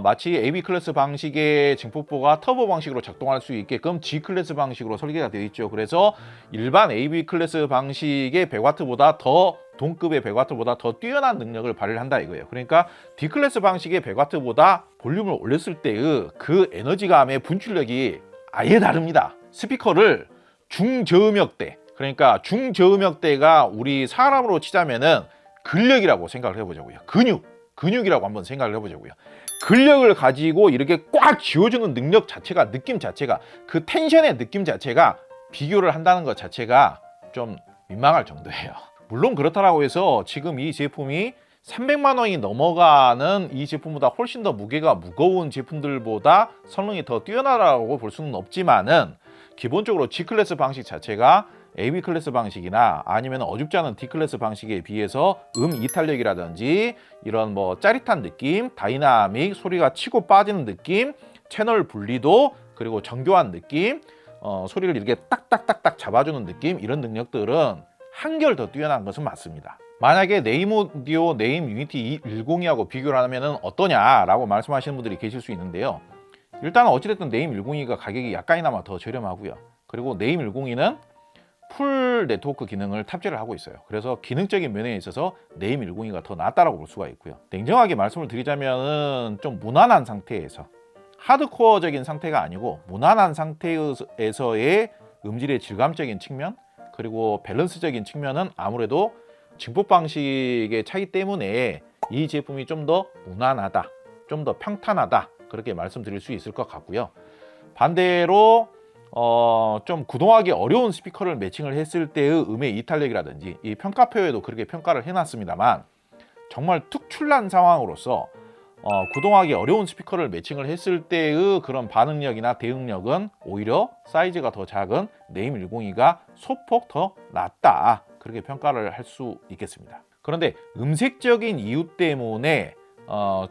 마치 AB 클래스 방식의 증폭부가 터보 방식으로 작동할 수 있게끔 G 클래스 방식으로 설계가 되어 있죠. 그래서 일반 AB 클래스 방식의 100W보다 더 동급의 100W보다 더 뛰어난 능력을 발휘를 한다 이거예요. 그러니까 D 클래스 방식의 100W보다 볼륨을 올렸을 때의 그 에너지감의 분출력이 아예 다릅니다. 스피커를 중저음역대, 그러니까 중저음역대가 우리 사람으로 치자면은 근력이라고 생각을 해보자고요. 근육이라고 한번 생각을 해보자고요. 근력을 가지고 이렇게 꽉 쥐어주는 능력 자체가, 느낌 자체가, 그 텐션의 느낌 자체가 비교를 한다는 것 자체가 좀 민망할 정도예요. 물론 그렇다라고 해서 지금 이 제품이 300만 원이 넘어가는 이 제품보다 훨씬 더 무게가 무거운 제품들보다 성능이 더 뛰어나다고 볼 수는 없지만은 기본적으로 G클래스 방식 자체가 AB클래스 방식이나 아니면 어줍지 않은 D클래스 방식에 비해서 이탈력이라든지 이런 짜릿한 느낌, 다이나믹, 소리가 치고 빠지는 느낌, 채널 분리도 그리고 정교한 느낌, 소리를 이렇게 딱딱딱딱 잡아주는 느낌, 이런 능력들은 한결 더 뛰어난 것은 맞습니다. 만약에 네임 오디오, 네임 유니티 102하고 비교를 하면 어떠냐라고 말씀하시는 분들이 계실 수 있는데요. 일단은 어찌됐든 네임 102가 가격이 약간이나마 더 저렴하고요. 그리고 네임 102는 풀 네트워크 기능을 탑재를 하고 있어요. 그래서 기능적인 면에 있어서 네임 102가 더 낫다라고 볼 수가 있고요. 냉정하게 말씀을 드리자면 좀 무난한 상태에서, 하드코어적인 상태가 아니고 무난한 상태에서의 음질의 질감적인 측면, 그리고 밸런스적인 측면은 아무래도 증폭 방식의 차이 때문에 이 제품이 좀 더 무난하다, 좀 더 평탄하다, 그렇게 말씀드릴 수 있을 것 같고요. 반대로 좀 구동하기 어려운 스피커를 매칭을 했을 때의 음의 이탈력이라든지, 이 평가표에도 그렇게 평가를 해놨습니다만, 정말 특출난 상황으로서 구동하기 어려운 스피커를 매칭을 했을 때의 그런 반응력이나 대응력은 오히려 사이즈가 더 작은 네임 102가 소폭 더 낫다, 그렇게 평가를 할 수 있겠습니다. 그런데 음색적인 이유 때문에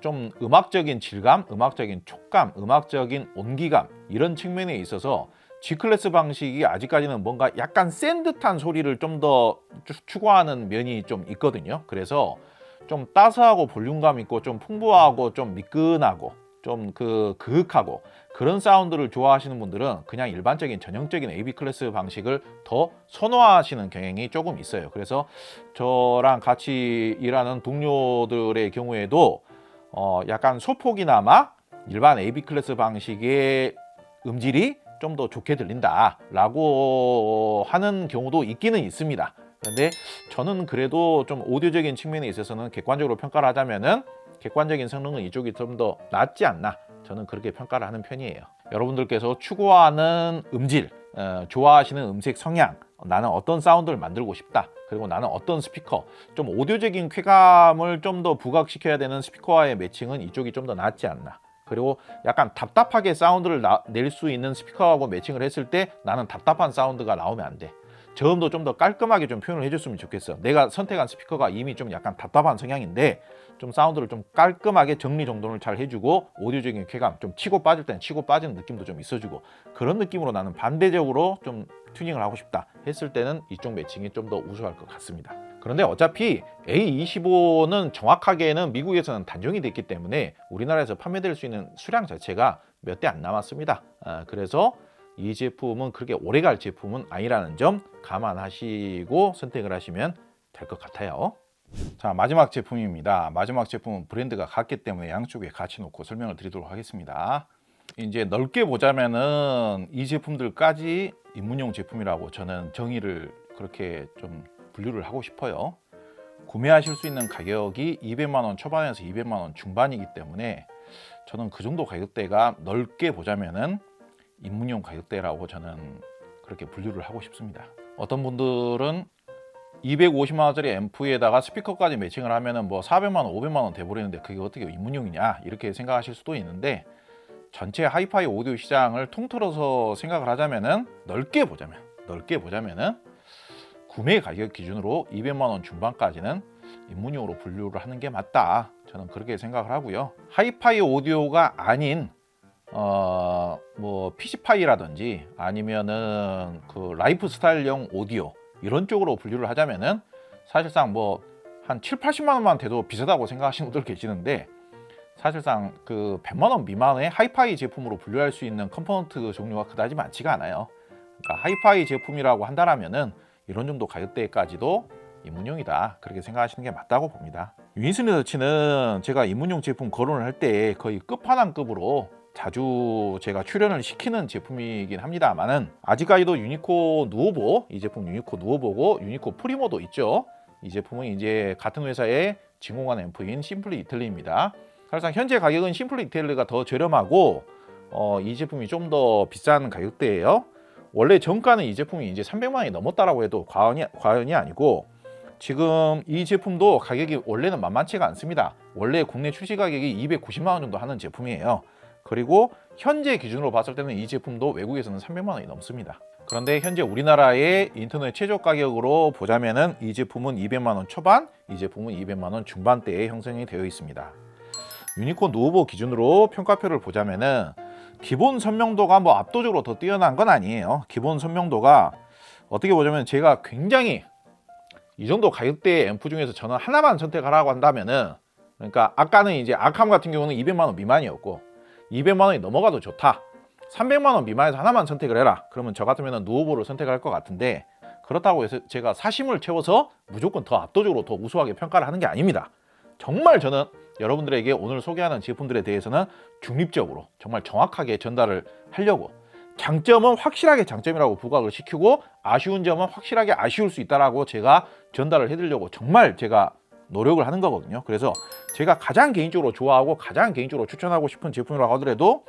좀 음악적인 질감, 음악적인 촉감, 음악적인 온기감, 이런 측면에 있어서 G클래스 방식이 아직까지는 뭔가 약간 센 듯한 소리를 좀 더 추구하는 면이 좀 있거든요. 그래서 좀 따스하고 볼륨감 있고 좀 풍부하고 좀 미끈하고 좀 그윽하고 그런 사운드를 좋아하시는 분들은 그냥 일반적인 전형적인 AB 클래스 방식을 더 선호하시는 경향이 조금 있어요. 그래서 저랑 같이 일하는 동료들의 경우에도 약간 소폭이나마 일반 AB 클래스 방식의 음질이 좀 더 좋게 들린다라고 하는 경우도 있기는 있습니다. 그런데 저는 그래도 좀 오디오적인 측면에 있어서는 객관적으로 평가를 하자면은 객관적인 성능은 이쪽이 좀 더 낫지 않나, 저는 그렇게 평가를 하는 편이에요. 여러분들께서 추구하는 음질, 좋아하시는 음색 성향, 나는 어떤 사운드를 만들고 싶다, 그리고 나는 어떤 스피커, 좀 오디오적인 쾌감을 좀 더 부각시켜야 되는 스피커와의 매칭은 이쪽이 좀 더 낫지 않나. 그리고 약간 답답하게 사운드를 낼 수 있는 스피커하고 매칭을 했을 때 나는 답답한 사운드가 나오면 안 돼. 저음도 좀 더 깔끔하게 좀 표현을 해줬으면 좋겠어. 내가 선택한 스피커가 이미 좀 약간 답답한 성향인데 좀 사운드를 좀 깔끔하게 정리정돈을 잘 해주고 오디오적인 쾌감, 좀 치고 빠질 때는 치고 빠지는 느낌도 좀 있어주고, 그런 느낌으로 나는 반대적으로 좀 튜닝을 하고 싶다 했을 때는 이쪽 매칭이 좀 더 우수할 것 같습니다. 그런데 어차피 A25는 정확하게는 미국에서는 단종이 됐기 때문에 우리나라에서 판매될 수 있는 수량 자체가 몇 대 안 남았습니다. 그래서 이 제품은 그렇게 오래갈 제품은 아니라는 점 감안하시고 선택을 하시면 될 것 같아요. 자, 마지막 제품입니다. 마지막 제품은 브랜드가 같기 때문에 양쪽에 같이 놓고 설명을 드리도록 하겠습니다. 이제 넓게 보자면은 이 제품들까지 입문용 제품이라고 저는 정의를 그렇게 좀 분류를 하고 싶어요. 구매하실 수 있는 가격이 200만 원 초반에서 200만 원 중반이기 때문에 저는 그 정도 가격대가 넓게 보자면은 입문용 가격대라고 저는 그렇게 분류를 하고 싶습니다. 어떤 분들은 250만 원짜리 앰프에다가 스피커까지 매칭을 하면은 뭐 400만 원, 500만 원 돼버리는데 그게 어떻게 입문용이냐, 이렇게 생각하실 수도 있는데, 전체 하이파이 오디오 시장을 통틀어서 생각을 하자면은 넓게 보자면은 구매 가격 기준으로 200만 원 중반까지는 입문용으로 분류를 하는 게 맞다, 저는 그렇게 생각을 하고요. 하이파이 오디오가 아닌 뭐 PC파이라든지 아니면은 그 라이프 스타일용 오디오 이런 쪽으로 분류를 하자면은 사실상 뭐 한 7, 80만 원만 돼도 비싸다고 생각하시는 분들 계시는데, 사실상 그 100만 원 미만의 하이파이 제품으로 분류할 수 있는 컴포넌트 종류가 그다지 많지가 않아요. 그러니까 하이파이 제품이라고 한다라면은 이런 정도 가격대까지도 입문용이다, 그렇게 생각하시는 게 맞다고 봅니다. 유니슨 리서치는 제가 입문용 제품 거론을 할 때 거의 끝판왕급으로 자주 제가 출연을 시키는 제품이긴 합니다만은, 아직까지도 유니코 누오보, 이 제품 유니코 누오보고 유니코 프리모도 있죠. 이 제품은 이제 같은 회사의 진공관 앰프인 심플리 이탈리입니다. 사실상 현재 가격은 심플리 이탈리가 더 저렴하고 이 제품이 좀 더 비싼 가격대예요. 원래 정가는 이 제품이 이제 300만 원이 넘었다라고 해도 과언이 아니고, 지금 이 제품도 가격이 원래는 만만치가 않습니다. 원래 국내 출시 가격이 290만 원 정도 하는 제품이에요. 그리고 현재 기준으로 봤을 때는 이 제품도 외국에서는 300만 원이 넘습니다. 그런데 현재 우리나라의 인터넷 최저 가격으로 보자면은 이 제품은 200만 원 초반, 이 제품은 200만 원 중반대에 형성이 되어 있습니다. 유니콘 누오보 기준으로 평가표를 보자면은 기본 선명도가 뭐 압도적으로 더 뛰어난 건 아니에요. 기본 선명도가 어떻게 보자면 제가 굉장히 이 정도 가격대의 앰프 중에서 저는 하나만 선택하라고 한다면은, 그러니까 아까는 이제 아캄 같은 경우는 200만 원 미만이었고 200만 원이 넘어가도 좋다, 300만 원 미만에서 하나만 선택을 해라, 그러면 저 같으면 누오보를 선택할 것 같은데, 그렇다고 해서 제가 사심을 채워서 무조건 더 압도적으로 더 우수하게 평가를 하는 게 아닙니다. 정말 저는 여러분들에게 오늘 소개하는 제품들에 대해서는 중립적으로 정말 정확하게 전달을 하려고, 장점은 확실하게 장점이라고 부각을 시키고 아쉬운 점은 확실하게 아쉬울 수 있다라고 제가 전달을 해드리려고 정말 제가 노력을 하는 거거든요. 그래서 제가 가장 개인적으로 좋아하고 가장 개인적으로 추천하고 싶은 제품이라고 하더라도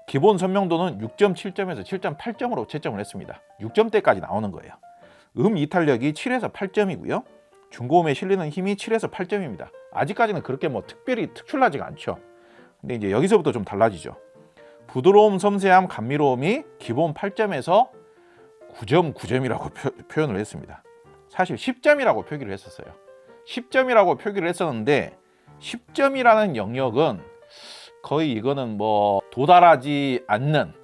기본 선명도는 6.7점에서 7.8점으로 채점을 했습니다. 6점대까지 나오는 거예요. 이탈력이 7에서 8점이고요. 중고음에 실리는 힘이 7에서 8점입니다. 아직까지는 그렇게 뭐 특별히 특출나지가 않죠. 근데 이제 여기서부터 좀 달라지죠. 부드러움, 섬세함, 감미로움이 기본 8점에서 9.9점이라고 표현을 했습니다. 사실 10점이라고 표기를 했었어요. 10점이라고 표기를 했었는데 10점이라는 영역은 거의 이거는 뭐 도달하지 않는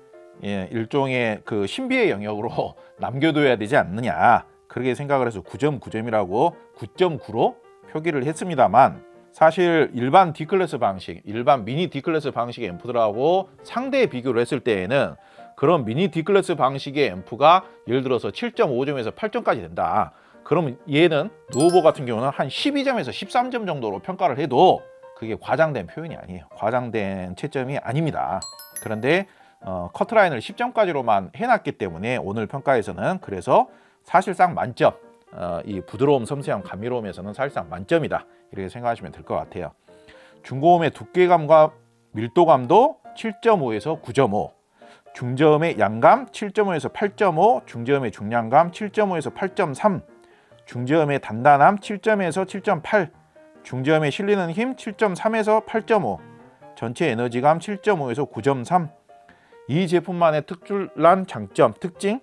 일종의 그 신비의 영역으로 남겨둬야 되지 않느냐, 그렇게 생각을 해서 9.9점이라고 9.9로 표기를 했습니다만, 사실 일반 D클래스 방식, 일반 미니 D클래스 방식의 앰프들하고 상대 비교를 했을 때에는 그런 미니 D클래스 방식의 앰프가 예를 들어서 7.5점에서 8점까지 된다. 그러면 얘는 누오보 같은 경우는 한 12점에서 13점 정도로 평가를 해도 그게 과장된 표현이 아니에요. 과장된 채점이 아닙니다. 그런데 커트라인을 10점까지로만 해놨기 때문에 오늘 평가에서는 그래서 사실상 만점, 이 부드러움, 섬세함, 감미로움에서는 사실상 만점이다, 이렇게 생각하시면 될 것 같아요. 중고음의 두께감과 밀도감도 7.5에서 9.5, 중저음의 양감 7.5에서 8.5, 중저음의 중량감 7.5에서 8.3, 중저음의 단단함 7점에서 7.8, 중저음에 실리는 힘 7.3에서 8.5, 전체 에너지감 7.5에서 9.3. 이 제품만의 특출난 장점, 특징,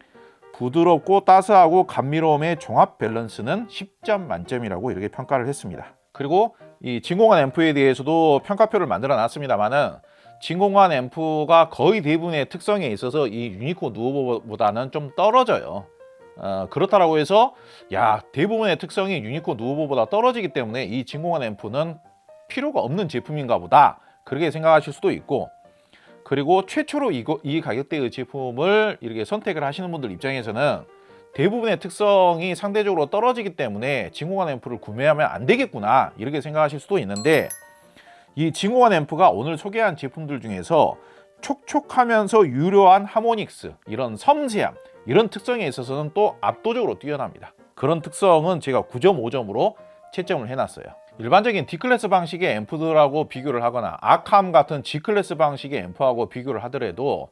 부드럽고 따스하고 감미로움의 종합 밸런스는 10점 만점이라고 이렇게 평가를 했습니다. 그리고 이 진공관 앰프에 대해서도 평가표를 만들어 놨습니다만은, 진공관 앰프가 거의 대부분의 특성에 있어서 이 유니코 누오보보다는 좀 떨어져요. 그렇다라고 해서 대부분의 특성이 유니코 누오보보다 떨어지기 때문에 이 진공관 앰프는 필요가 없는 제품인가 보다, 그렇게 생각하실 수도 있고, 그리고 최초로 이 가격대의 제품을 이렇게 선택을 하시는 분들 입장에서는 대부분의 특성이 상대적으로 떨어지기 때문에 진공관 앰프를 구매하면 안 되겠구나, 이렇게 생각하실 수도 있는데, 이 진공관 앰프가 오늘 소개한 제품들 중에서 촉촉하면서 유려한 하모닉스, 이런 섬세함, 이런 특성에 있어서는 또 압도적으로 뛰어납니다. 그런 특성은 제가 9.5점으로 채점을 해놨어요. 일반적인 D클래스 방식의 앰프들하고 비교를 하거나 아캄 같은 G클래스 방식의 앰프하고 비교를 하더라도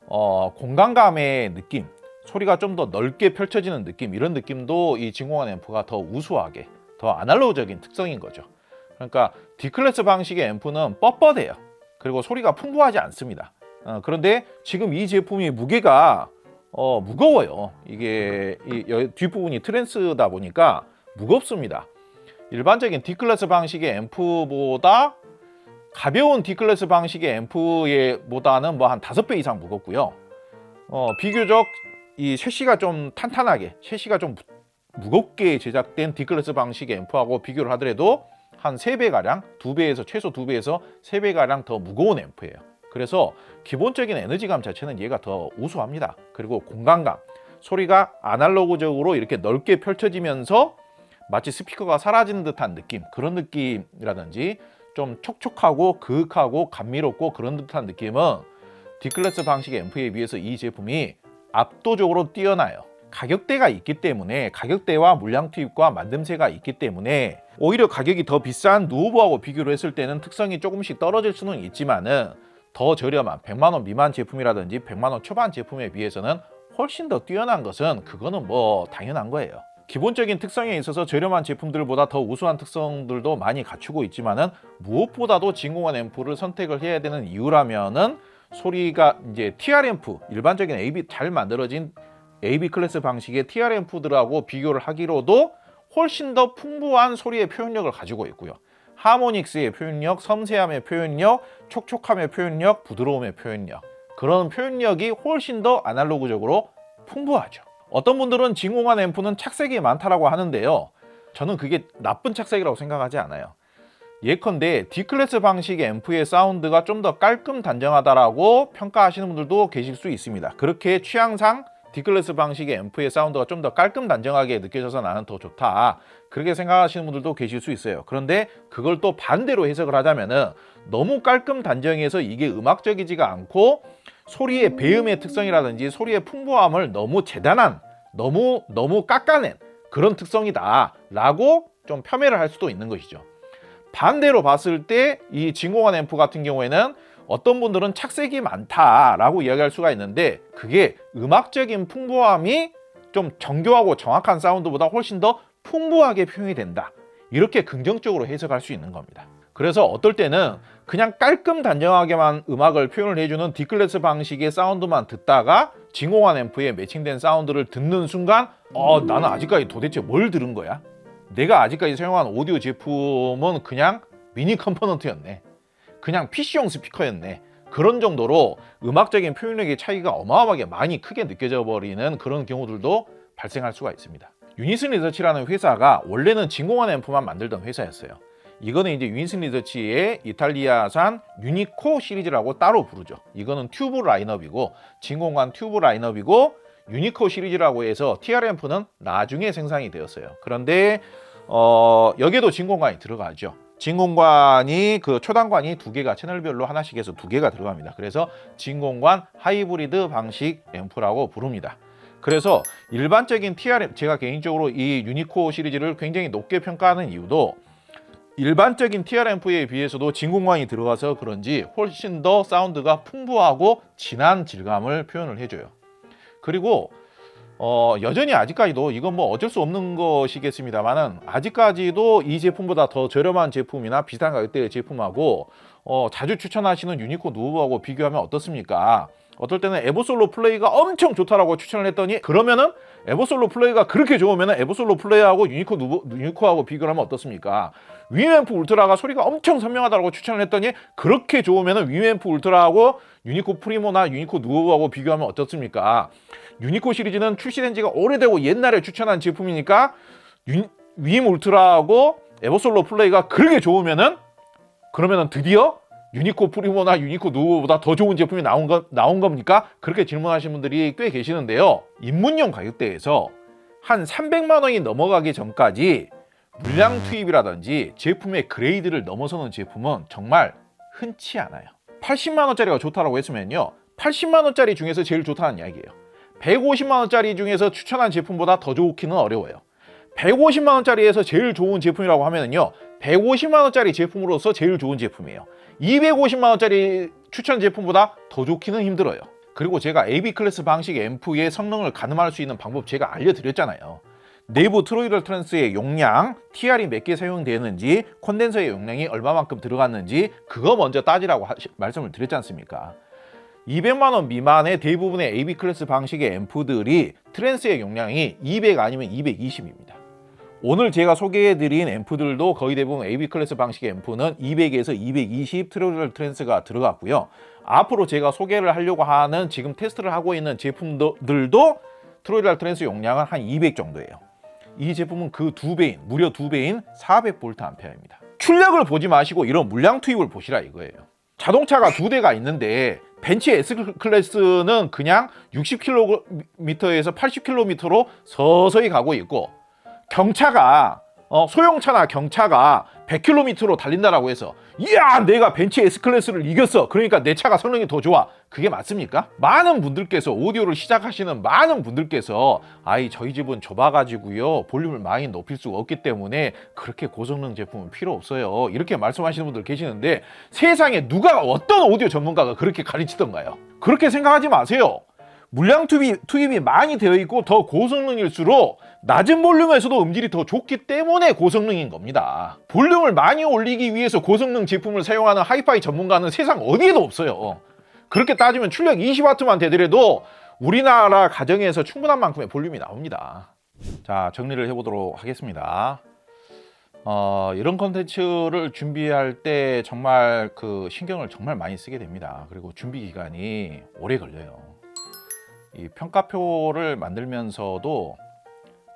공간감의 느낌, 소리가 좀 더 넓게 펼쳐지는 느낌, 이런 느낌도 이 진공관 앰프가 더 우수하게, 더 아날로그적인 특성인 거죠. 그러니까 D클래스 방식의 앰프는 뻣뻣해요. 그리고 소리가 풍부하지 않습니다. 그런데 지금 이 제품이 무게가 무거워요. 이게 뒷부분이 트랜스다 보니까 무겁습니다. 일반적인 D클래스 방식의 앰프보다 가벼운 D클래스 방식의 앰프보다는 뭐 한 5배 이상 무겁고요. 비교적 이 셰시가 좀 탄탄하게, 셰시가 좀 무겁게 제작된 D클래스 방식의 앰프하고 비교를 하더라도 한 3배가량, 2배에서 최소 2배에서 3배가량 더 무거운 앰프예요. 그래서 기본적인 에너지감 자체는 얘가 더 우수합니다. 그리고 공간감, 소리가 아날로그적으로 이렇게 넓게 펼쳐지면서 마치 스피커가 사라지는 듯한 느낌, 그런 느낌이라든지 좀 촉촉하고 그윽하고 감미롭고 그런 듯한 느낌은 D클래스 방식의 앰프에 비해서 이 제품이 압도적으로 뛰어나요. 가격대가 있기 때문에, 가격대와 물량 투입과 만듦새가 있기 때문에 오히려 가격이 더 비싼 누오보하고 비교를 했을 때는 특성이 조금씩 떨어질 수는 있지만은 더 저렴한 100만 원 미만 제품이라든지 100만 원 초반 제품에 비해서는 훨씬 더 뛰어난 것은 그거는 뭐 당연한 거예요. 기본적인 특성에 있어서 저렴한 제품들보다 더 우수한 특성들도 많이 갖추고 있지만은 무엇보다도 진공관 앰프를 선택을 해야 되는 이유라면은 소리가 이제 TR 앰프, 일반적인 잘 만들어진 AB 클래스 방식의 TR 앰프들하고 비교를 하기로도 훨씬 더 풍부한 소리의 표현력을 가지고 있고요. 하모닉스의 표현력, 섬세함의 표현력, 촉촉함의 표현력, 부드러움의 표현력, 그런 표현력이 훨씬 더 아날로그적으로 풍부하죠. 어떤 분들은 진공관 앰프는 착색이 많다라고 하는데요. 저는 그게 나쁜 착색이라고 생각하지 않아요. 예컨대 D클래스 방식의 앰프의 사운드가 좀 더 깔끔 단정하다라고 평가하시는 분들도 계실 수 있습니다. 그렇게 취향상 D클래스 방식의 앰프의 사운드가 좀 더 깔끔 단정하게 느껴져서 나는 더 좋다, 그렇게 생각하시는 분들도 계실 수 있어요. 그런데 그걸 또 반대로 해석을 하자면은 너무 깔끔 단정해서 이게 음악적이지가 않고 소리의 배음의 특성이라든지 소리의 풍부함을 너무 재단한, 너무 깎아낸 그런 특성이다 라고 좀 폄훼를 할 수도 있는 것이죠. 반대로 봤을 때 이 진공관 앰프 같은 경우에는 어떤 분들은 착색이 많다라고 이야기할 수가 있는데, 그게 음악적인 풍부함이 좀 정교하고 정확한 사운드보다 훨씬 더 풍부하게 표현이 된다, 이렇게 긍정적으로 해석할 수 있는 겁니다. 그래서 어떨 때는 그냥 깔끔 단정하게만 음악을 표현을 해주는 D클래스 방식의 사운드만 듣다가 진공관 앰프에 매칭된 사운드를 듣는 순간 나는 아직까지 도대체 뭘 들은 거야? 내가 아직까지 사용한 오디오 제품은 그냥 미니 컴포넌트였네, 그냥 PC용 스피커였네, 그런 정도로 음악적인 표현력의 차이가 어마어마하게 많이 크게 느껴져 버리는 그런 경우들도 발생할 수가 있습니다. 유니슨 리서치라는 회사가 원래는 진공관 앰프만 만들던 회사였어요. 이거는 이제 유니슨 리서치의 이탈리아산 유니코 시리즈라고 따로 부르죠. 이거는 튜브 라인업이고, 진공관 튜브 라인업이고, 유니코 시리즈라고 해서 TR-앰프는 나중에 생산이 되었어요. 그런데 여기에도 진공관이 들어가죠. 진공관이 그 초단관이 2개가 채널별로 하나씩 해서 2개가 들어갑니다. 그래서 진공관 하이브리드 방식 앰프라고 부릅니다. 그래서 일반적인 TR, 제가 개인적으로 이 유니코 시리즈를 굉장히 높게 평가하는 이유도 일반적인 TR 앰프에 비해서도 진공관이 들어가서 그런지 훨씬 더 사운드가 풍부하고 진한 질감을 표현을 해줘요. 그리고 여전히 아직까지도 이건 뭐 어쩔 수 없는 것이겠습니다만은, 아직까지도 이 제품보다 더 저렴한 제품이나 비슷한 가격대의 제품하고 자주 추천하시는 유니코 누브하고 비교하면 어떻습니까? 어떨 때는 에버솔로 플레이가 엄청 좋다라고 추천을 했더니, 그러면은 에버솔로 플레이가 그렇게 좋으면은 에버솔로 플레이하고 유니코하고 비교를 하면 어떻습니까? 위앰프 울트라가 소리가 엄청 선명하다고 추천을 했더니, 그렇게 좋으면은 위앰프 울트라하고 유니코 프리모나 유니코 누브하고 비교하면 어떻습니까? 유니코 시리즈는 출시된 지가 오래되고 옛날에 추천한 제품이니까 위앰 울트라하고 에버솔로 플레이가 그렇게 좋으면은, 그러면은 드디어 유니코 프리모나 유니코 누브보다 더 좋은 제품이 나온 겁니까? 그렇게 질문하시는 분들이 꽤 계시는데요. 입문용 가격대에서 한 300만 원이 넘어가기 전까지 물량 투입이라든지 제품의 그레이드를 넘어서는 제품은 정말 흔치 않아요. 80만 원짜리가 좋다라고 했으면요, 80만 원짜리 중에서 제일 좋다는 이야기예요. 150만 원짜리 중에서 추천한 제품보다 더 좋기는 어려워요. 150만 원짜리에서 제일 좋은 제품이라고 하면은요, 150만 원짜리 제품으로서 제일 좋은 제품이에요. 250만 원짜리 추천 제품보다 더 좋기는 힘들어요. 그리고 제가 AB 클래스 방식 앰프의 성능을 가늠할 수 있는 방법 제가 알려드렸잖아요. 내부 트로이럴 트랜스의 용량, TR이 몇 개 사용되는지, 콘덴서의 용량이 얼마만큼 들어갔는지 그거 먼저 따지라고 말씀을 드렸지 않습니까? 200만 원 미만의 대부분의 AB 클래스 방식의 앰프들이 트랜스의 용량이 200 아니면 220입니다. 오늘 제가 소개해드린 앰프들도 거의 대부분 AB 클래스 방식의 앰프는 200에서 220 트로이럴 트랜스가 들어갔고요. 앞으로 제가 소개를 하려고 하는, 지금 테스트를 하고 있는 제품들도 트로이럴 트랜스 용량은 한 200 정도예요. 이 제품은 그 2배인, 무려 2배인 400V아입니다. 출력을 보지 마시고 이런 물량 투입을 보시라 이거예요. 자동차가 2대가 있는데 벤츠 S클래스는 그냥 60km에서 80km로 서서히 가고 있고, 경차가 소형차나 경차가 100km로 달린다라고 해서 이야 내가 벤츠 S클래스를 이겼어, 그러니까 내 차가 성능이 더 좋아, 그게 맞습니까? 많은 분들께서, 오디오를 시작하시는 많은 분들께서 저희 집은 좁아가지고요 볼륨을 많이 높일 수가 없기 때문에 그렇게 고성능 제품은 필요 없어요, 이렇게 말씀하시는 분들 계시는데, 세상에 누가, 어떤 오디오 전문가가 그렇게 가르치던가요? 그렇게 생각하지 마세요. 물량 투입이 많이 되어 있고 더 고성능일수록 낮은 볼륨에서도 음질이 더 좋기 때문에 고성능인 겁니다. 볼륨을 많이 올리기 위해서 고성능 제품을 사용하는 하이파이 전문가는 세상 어디에도 없어요. 그렇게 따지면 출력 20W만 되더라도 우리나라 가정에서 충분한 만큼의 볼륨이 나옵니다. 자, 정리를 해보도록 하겠습니다. 이런 컨텐츠를 준비할 때 정말 그 신경을 정말 많이 쓰게 됩니다. 그리고 준비 기간이 오래 걸려요. 이 평가표를 만들면서도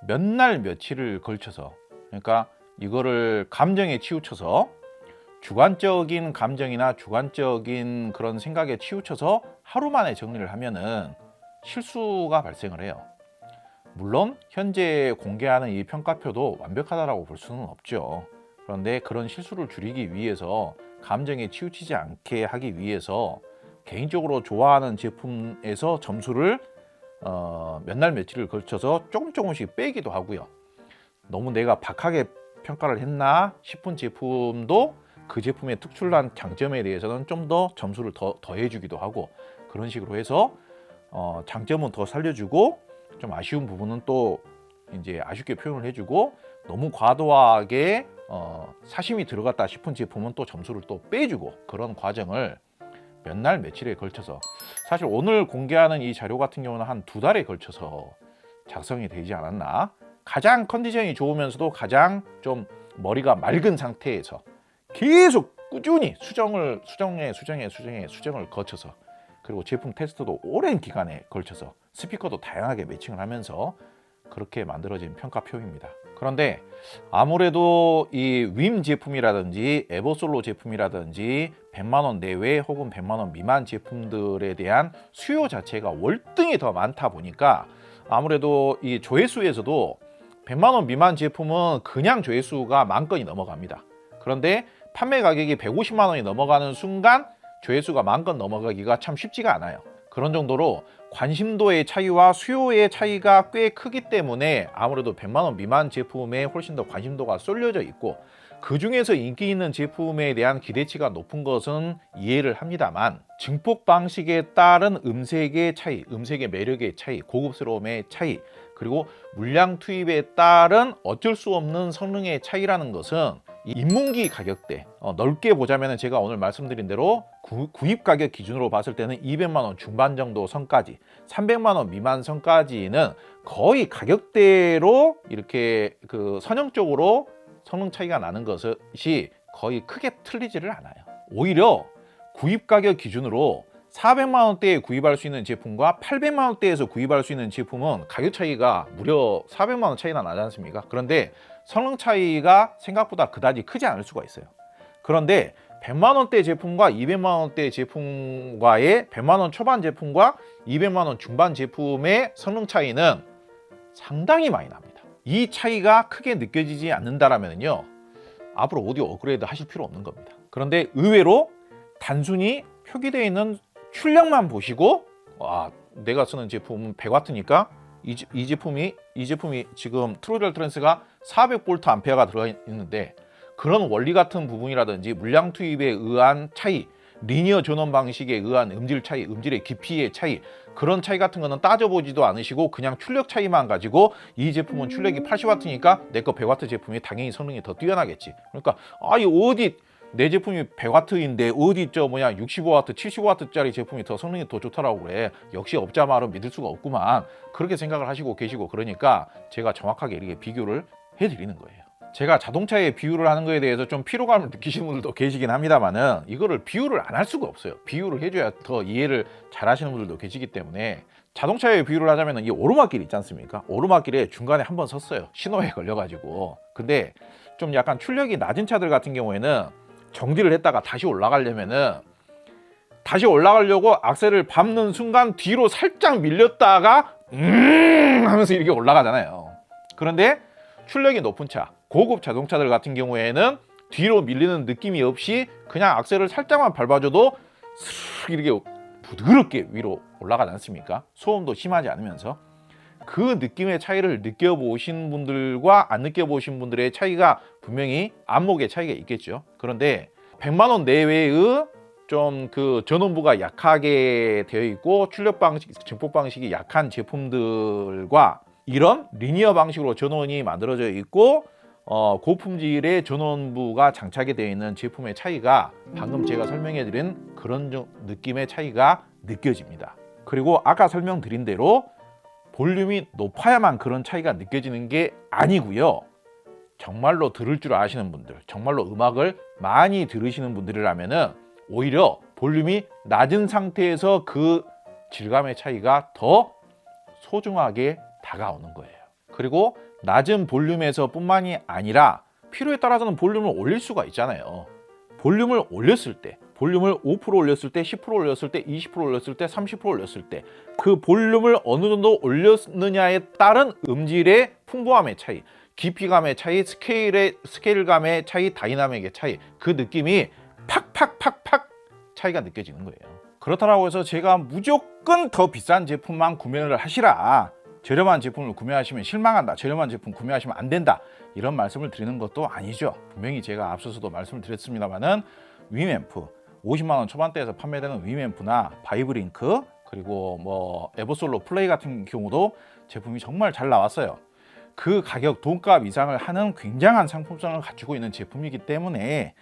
몇 날 며칠을 걸쳐서 그러니까 이거를 감정에 치우쳐서 주관적인 감정이나 주관적인 그런 생각에 치우쳐서 하루 만에 정리를 하면은 실수가 발생을 해요. 물론 현재 공개하는 이 평가표도 완벽하다고 볼 수는 없죠. 그런데 그런 실수를 줄이기 위해서 감정에 치우치지 않게 하기 위해서 개인적으로 좋아하는 제품에서 점수를 몇 날 며칠을 걸쳐서 조금씩 빼기도 하고요. 너무 내가 박하게 평가를 했나 싶은 제품도 그 제품의 특출난 장점에 대해서는 좀 더 점수를 더해주기도 하고, 그런 식으로 해서 장점은 더 살려주고 좀 아쉬운 부분은 또 이제 아쉽게 표현을 해주고, 너무 과도하게 사심이 들어갔다 싶은 제품은 또 점수를 또 빼주고, 그런 과정을 몇 날 며칠에 걸쳐서, 사실 오늘 공개하는 이 자료 같은 경우는 한 2달에 걸쳐서 작성이 되지 않았나. 가장 컨디션이 좋으면서도 가장 좀 머리가 맑은 상태에서 계속 꾸준히 수정을 거쳐서, 그리고 제품 테스트도 오랜 기간에 걸쳐서 스피커도 다양하게 매칭을 하면서 그렇게 만들어진 평가표입니다. 그런데 아무래도 이 윈 제품이라든지 에버솔로 제품이라든지 100만 원 내외 혹은 100만 원 미만 제품들에 대한 수요 자체가 월등히 더 많다 보니까 아무래도 이 조회수에서도 100만 원 미만 제품은 그냥 조회수가 10,000건이 넘어갑니다. 그런데 판매 가격이 150만 원이 넘어가는 순간 조회수가 10,000건 넘어가기가 참 쉽지가 않아요. 그런 정도로 관심도의 차이와 수요의 차이가 꽤 크기 때문에 아무래도 100만 원 미만 제품에 훨씬 더 관심도가 쏠려져 있고, 그 중에서 인기 있는 제품에 대한 기대치가 높은 것은 이해를 합니다만, 증폭 방식에 따른 음색의 차이, 음색의 매력의 차이, 고급스러움의 차이, 그리고 물량 투입에 따른 어쩔 수 없는 성능의 차이라는 것은 이 입문기 가격대, 넓게 보자면 제가 오늘 말씀드린 대로 구입 가격 기준으로 봤을 때는 200만 원 중반 정도 선까지, 300만 원 미만 선까지는 거의 가격대로 이렇게 그 선형적으로 성능 차이가 나는 것이 거의 크게 틀리지를 않아요. 오히려 구입 가격 기준으로 400만 원대에 구입할 수 있는 제품과 800만 원대에서 구입할 수 있는 제품은 가격 차이가 무려 400만 원 차이나 나지 않습니까? 그런데 성능 차이가 생각보다 그다지 크지 않을 수가 있어요. 그런데 100만 원대 제품과 200만 원대 제품과의 100만 원 초반 제품과 200만 원 중반 제품의 성능 차이는 상당히 많이 납니다. 이 차이가 크게 느껴지지 않는다라면요, 앞으로 오디오 업그레이드 하실 필요 없는 겁니다. 그런데 의외로 단순히 표기되어 있는 출력만 보시고, 내가 쓰는 제품은 100W니까 이 제품이 지금 트루델 트랜스가 400V 암페어가 들어가 있는데, 그런 원리 같은 부분이라든지 물량 투입에 의한 차이, 리니어 전원 방식에 의한 음질 차이, 음질의 깊이의 차이, 그런 차이 같은 거는 따져보지도 않으시고 그냥 출력 차이만 가지고 이 제품은 출력이 80W니까 내 거 100W 제품이 당연히 성능이 더 뛰어나겠지. 그러니까 이 어디 내 제품이 100W인데 어디 65W, 75W짜리 제품이 더 성능이 더 좋다라고 그래. 역시 업자 말은 믿을 수가 없구만. 그렇게 생각을 하시고 계시고, 그러니까 제가 정확하게 이렇게 비교를 해드리는 거예요. 제가 자동차에 비유를 하는 거에 대해서 좀 피로감을 느끼시는 분들도 계시긴 합니다만은, 이거를 비유를 안 할 수가 없어요. 비유를 해줘야 더 이해를 잘 하시는 분들도 계시기 때문에, 자동차에 비유를 하자면 이 오르막길 있지 않습니까? 오르막길에 중간에 한번 섰어요. 신호에 걸려가지고. 근데 좀 약간 출력이 낮은 차들 같은 경우에는 정지를 했다가 다시 올라가려고 악셀을 밟는 순간 뒤로 살짝 밀렸다가 하면서 이렇게 올라가잖아요. 그런데 출력이 높은 차, 고급 자동차들 같은 경우에는 뒤로 밀리는 느낌이 없이 그냥 악셀을 살짝만 밟아줘도 스르륵 이렇게 부드럽게 위로 올라가지 않습니까? 소음도 심하지 않으면서. 그 느낌의 차이를 느껴보신 분들과 안 느껴보신 분들의 차이가 분명히 안목의 차이가 있겠죠. 그런데 100만 원 내외의 좀 그 전원부가 약하게 되어 있고 출력 방식, 증폭 방식이 약한 제품들과 이런 리니어 방식으로 전원이 만들어져 있고 고품질의 전원부가 장착이 되어 있는 제품의 차이가 방금 제가 설명해드린 그런 느낌의 차이가 느껴집니다. 그리고 아까 설명드린 대로 볼륨이 높아야만 그런 차이가 느껴지는 게 아니고요. 정말로 들을 줄 아시는 분들, 정말로 음악을 많이 들으시는 분들이라면은 오히려 볼륨이 낮은 상태에서 그 질감의 차이가 더 소중하게 다가오는 거예요. 그리고 낮은 볼륨에서 뿐만이 아니라 필요에 따라서는 볼륨을 올릴 수가 있잖아요. 볼륨을 올렸을 때, 볼륨을 5% 올렸을 때, 10% 올렸을 때, 20% 올렸을 때, 30% 올렸을 때 그 볼륨을 어느 정도 올렸느냐에 따른 음질의 풍부함의 차이, 깊이감의 차이, 스케일감의 차이, 다이나믹의 차이, 그 느낌이 팍팍팍팍 차이가 느껴지는 거예요. 그렇다고 해서 제가 무조건 더 비싼 제품만 구매를 하시라, 저렴한 제품을 구매하시면 실망한다, 저렴한 제품 구매하시면 안 된다, 이런 말씀을 드리는 것도 아니죠. 분명히 제가 앞서서도 말씀을 드렸습니다만은 앰프 50만 원 초반대에서 판매되는 앰프나 바이브링크, 그리고 뭐 에버솔로 플레이 같은 경우도 제품이 정말 잘 나왔어요. 그 가격 돈값 이상을 하는 굉장한 상품성을 갖추고 있는 제품이기 때문에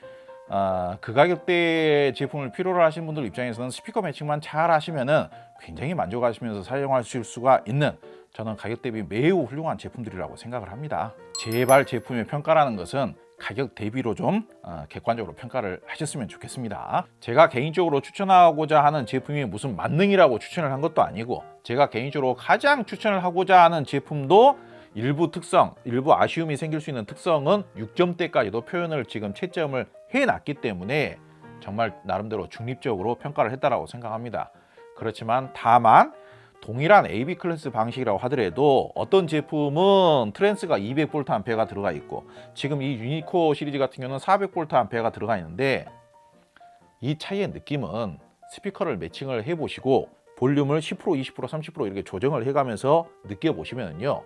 그 가격대의 제품을 필요로 하시는 분들 입장에서는 스피커 매칭만 잘 하시면은 굉장히 만족하시면서 사용하실 수가 있는, 저는 가격 대비 매우 훌륭한 제품들이라고 생각을 합니다. 제발 제품의 평가라는 것은 가격 대비로 좀 객관적으로 평가를 하셨으면 좋겠습니다. 제가 개인적으로 추천하고자 하는 제품이 무슨 만능이라고 추천을 한 것도 아니고, 제가 개인적으로 가장 추천을 하고자 하는 제품도 일부 특성, 일부 아쉬움이 생길 수 있는 특성은 6점대까지도 표현을 지금 채점을 해놨기 때문에 정말 나름대로 중립적으로 평가를 했다라고 생각합니다. 그렇지만 다만 동일한 AB 클래스 방식이라고 하더라도 어떤 제품은 트랜스가 200V가 들어가 있고, 지금 이 유니코 시리즈 같은 경우는 400V가 들어가 있는데, 이 차이의 느낌은 스피커를 매칭을 해보시고 볼륨을 10%, 20%, 30% 이렇게 조정을 해가면서 느껴보시면요,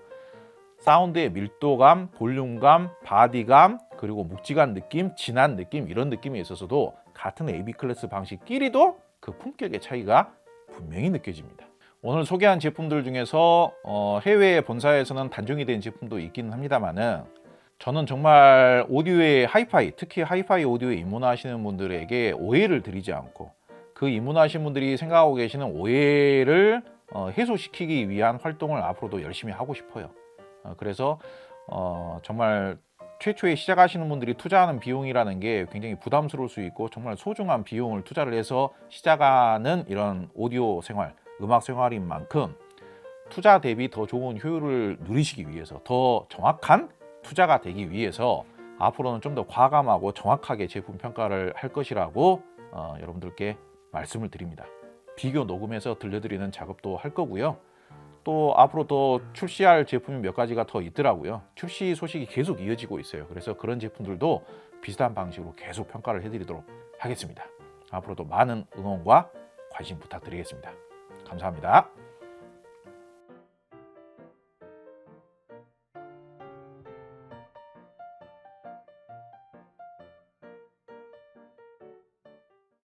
사운드의 밀도감, 볼륨감, 바디감, 그리고 묵직한 느낌, 진한 느낌, 이런 느낌에 있어서도 같은 AB 클래스 방식끼리도 그 품격의 차이가 분명히 느껴집니다. 오늘 소개한 제품들 중에서 해외 본사에서는 단종이 된 제품도 있기는 합니다만은, 저는 정말 오디오의 하이파이, 특히 하이파이 오디오에 입문하시는 분들에게 오해를 드리지 않고, 그 입문하신 분들이 생각하고 계시는 오해를 해소시키기 위한 활동을 앞으로도 열심히 하고 싶어요. 그래서 정말 최초에 시작하시는 분들이 투자하는 비용이라는 게 굉장히 부담스러울 수 있고, 정말 소중한 비용을 투자를 해서 시작하는 이런 오디오 생활, 음악 생활인 만큼 투자 대비 더 좋은 효율을 누리시기 위해서, 더 정확한 투자가 되기 위해서 앞으로는 좀 더 과감하고 정확하게 제품 평가를 할 것이라고 여러분들께 말씀을 드립니다. 비교 녹음해서 들려드리는 작업도 할 거고요. 또 앞으로 더 출시할 제품이 몇 가지가 더 있더라고요. 출시 소식이 계속 이어지고 있어요. 그래서 그런 제품들도 비슷한 방식으로 계속 평가를 해드리도록 하겠습니다. 앞으로도 많은 응원과 관심 부탁드리겠습니다. 감사합니다.